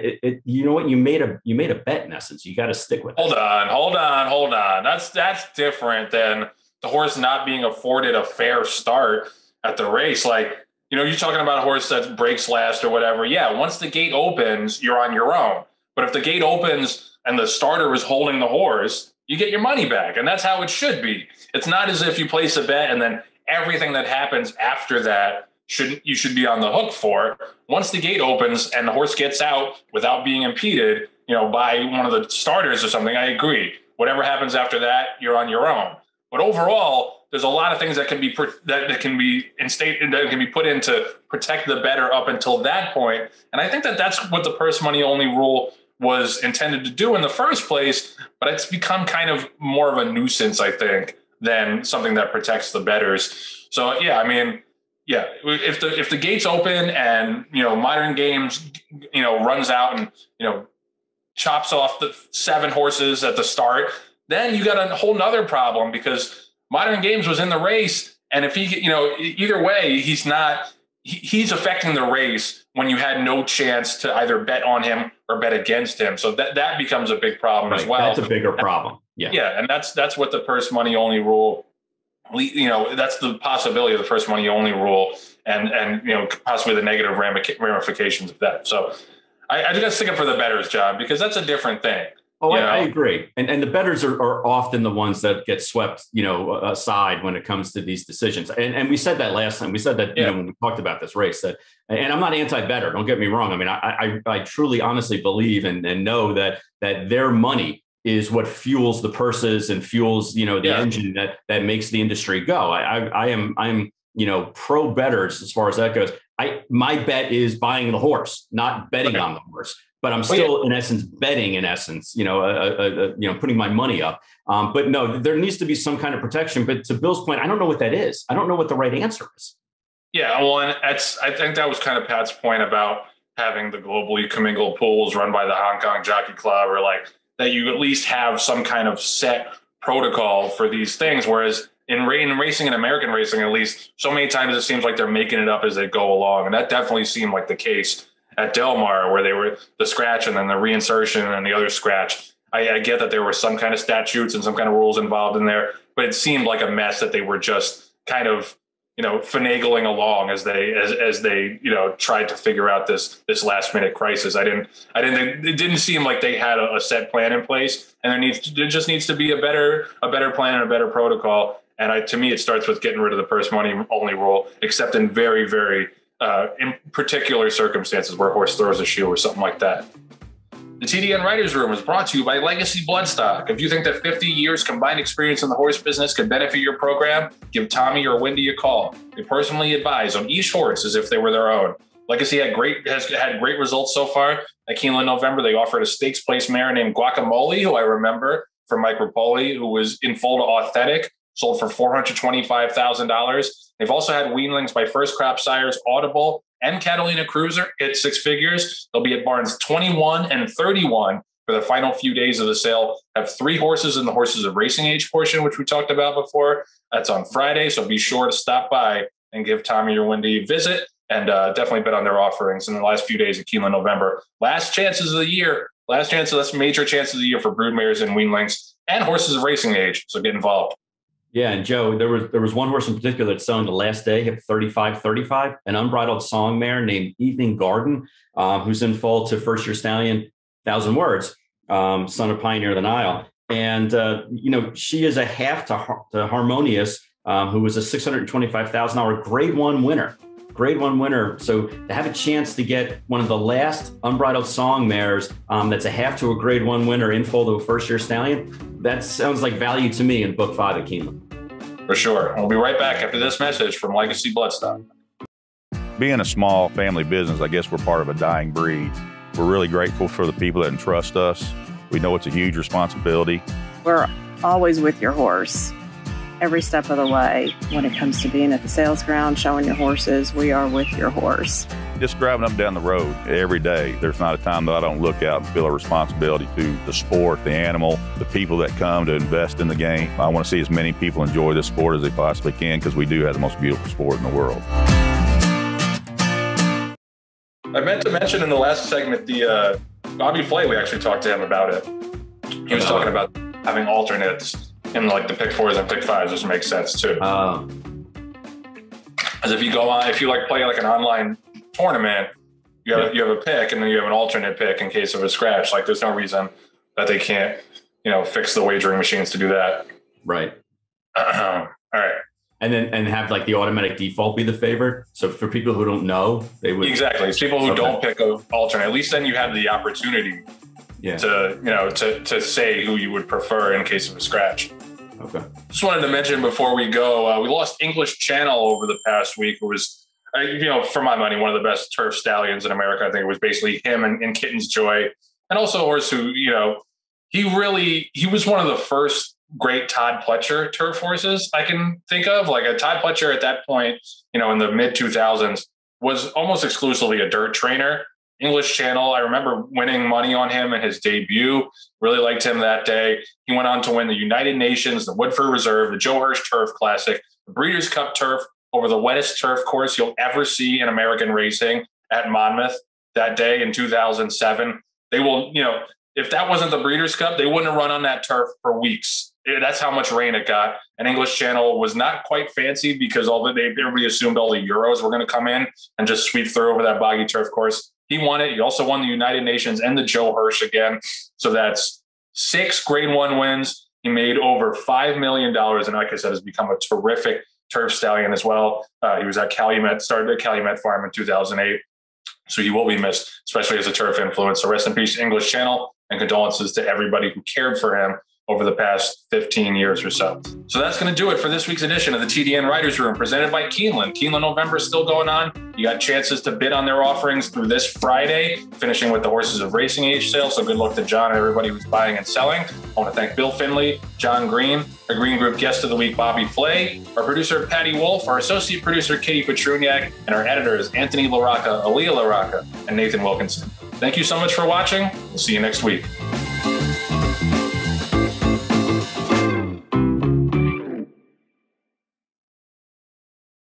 What, you made a bet in essence. You got to stick with it. Hold on. That's different than the horse not being afforded a fair start at the race. Like, you're talking about a horse that breaks last or whatever. Yeah, once the gate opens, you're on your own. But if the gate opens and the starter is holding the horse, you get your money back. And that's how it should be. It's not as if you place a bet and then everything that happens after that you should be on the hook for. Once the gate opens and the horse gets out without being impeded, by one of the starters or something, I agree. Whatever happens after that, you're on your own. But overall, there's a lot of things that can be that can be put in to protect the better up until that point. And I think that's what the purse money only rule was intended to do in the first place. But it's become kind of more of a nuisance, I think, than something that protects the betters. So yeah, I mean, yeah, if the gates open and Modern Games runs out and chops off the 7 horses at the start, then you got a whole nother problem, because Modern Games was in the race. And if he, either way, he's affecting the race when you had no chance to either bet on him or bet against him. So that becomes a big problem as well. That's a bigger problem. Yeah. Yeah. And that's what the purse money only rule, that's the possibility of the purse money only rule and possibly the negative ramifications of that. So I just stick it for the bettors, John, because that's a different thing. Oh, I agree. And the bettors are often the ones that get swept, aside when it comes to these decisions. And we said that last time. We said that, when we talked about this race, that, and I'm not anti-better, don't get me wrong. I mean, I truly, honestly believe and know that their money is what fuels the purses and fuels, the engine that makes the industry go. I'm pro bettors as far as that goes. My bet is buying the horse, not betting on the horse. But I'm still, in essence, betting. In essence, putting my money up. But no, there needs to be some kind of protection. But to Bill's point, I don't know what that is. I don't know what the right answer is. Yeah, well, and I think that was kind of Pat's point about having the globally commingled pools run by the Hong Kong Jockey Club, or like that you at least have some kind of set protocol for these things. Whereas in racing, in American racing, at least, so many times it seems like they're making it up as they go along, and that definitely seemed like the case at Del Mar, where they were the scratch and then the reinsertion and the other scratch. I get that there were some kind of statutes and some kind of rules involved in there, but it seemed like a mess that they were just kind of, finagling along as they tried to figure out this last minute crisis. It didn't seem like they had a set plan in place, and there just needs to be a better plan and a better protocol. And to me, it starts with getting rid of the purse money only rule, except in very, very in particular circumstances where a horse throws a shoe or something like that. The TDN Writers Room is brought to you by Legacy Bloodstock. If you think that 50 years combined experience in the horse business could benefit your program, give Tommy or Wendy a call. They personally advise on each horse as if they were their own. Legacy has had great results so far. At Keeneland November, they offered a stakes place mare named Guacamole, who I remember from Mike Rapoli, who was in full to authentic, sold for $425,000. They've also had weanlings by First Crop Sires, Audible, and Catalina Cruiser at 6 figures. They'll be at barns 21 and 31 for the final few days of the sale. Have 3 horses in the horses of racing age portion, which we talked about before. That's on Friday, so be sure to stop by and give Tommy or Wendy a visit, and definitely bet on their offerings in the last few days of Keeneland November. Last chances of the year. Last major chances of the year for broodmares and weanlings and horses of racing age. So get involved. Yeah, and Joe, there was one horse in particular that's selling the last day, hit 35-35, an unbridled song mare named Evening Garden, who's in foal to First Year Stallion, 1,000 Words, son of Pioneer of the Nile. And, she is a half to Harmonious, who was a $625,000 grade 1 winner. So to have a chance to get one of the last unbridled song mares that's a half to a grade 1 winner in full to a First Year Stallion, that sounds like value to me in book 5 at Keeneland. For sure. We'll be right back after this message from Legacy Bloodstock. Being a small family business, I guess we're part of a dying breed. We're really grateful for the people that entrust us. We know it's a huge responsibility. We're always with your horse every step of the way. When it comes to being at the sales ground, showing your horses, we are with your horse. Just driving up and down the road every day, there's not a time that I don't look out and feel a responsibility to the sport, the animal, the people that come to invest in the game. I want to see as many people enjoy this sport as they possibly can, because we do have the most beautiful sport in the world. I meant to mention in the last segment, the Bobby Flay, we actually talked to him about it. He was talking about having alternates in like the pick 4s and pick 5s, which makes sense too. As if you go on, if you like play like an online tournament, you have a pick and then you have an alternate pick in case of a scratch. Like there's no reason that they can't, fix the wagering machines to do that. Right. All right. And have like the automatic default be the favorite. So for people who don't know, they would exactly. It's people who don't pick an alternate. At least then you have the opportunity to say who you would prefer in case of a scratch. Okay. Just wanted to mention before we go, we lost English Channel over the past week. It was, for my money, one of the best turf stallions in America. I think it was basically him and Kitten's Joy, and also a horse who, he was one of the first great Todd Pletcher turf horses I can think of. Like a Todd Pletcher at that point, in the mid 2000s was almost exclusively a dirt trainer. English Channel, I remember winning money on him in his debut. Really liked him that day. He went on to win the United Nations, the Woodford Reserve, the Joe Hirsch Turf Classic, the Breeders' Cup Turf over the wettest turf course you'll ever see in American racing at Monmouth that day in 2007. They will, if that wasn't the Breeders' Cup, they wouldn't have run on that turf for weeks. That's how much rain it got. And English Channel was not quite fancy because everybody assumed all the Euros were going to come in and just sweep through over that boggy turf course. He won it. He also won the United Nations and the Joe Hirsch again. So that's 6 Grade 1 wins. He made over $5 million. And like I said, has become a terrific turf stallion as well. He was at Calumet, started at Calumet Farm in 2008. So he will be missed, especially as a turf influence. So rest in peace, English Channel, and condolences to everybody who cared for him over the past 15 years or so. So that's going to do it for this week's edition of the TDN Writers Room, presented by Keeneland. Keeneland November is still going on. You got chances to bid on their offerings through this Friday, finishing with the Horses of Racing Age sale. So good luck to John and everybody who's buying and selling. I want to thank Bill Finley, John Green, our Green Group guest of the week, Bobby Flay, our producer, Patty Wolf, our associate producer, Katie Petruniak, and our editors, Anthony LaRocca, Aaliyah LaRocca, and Nathan Wilkinson. Thank you so much for watching. We'll see you next week.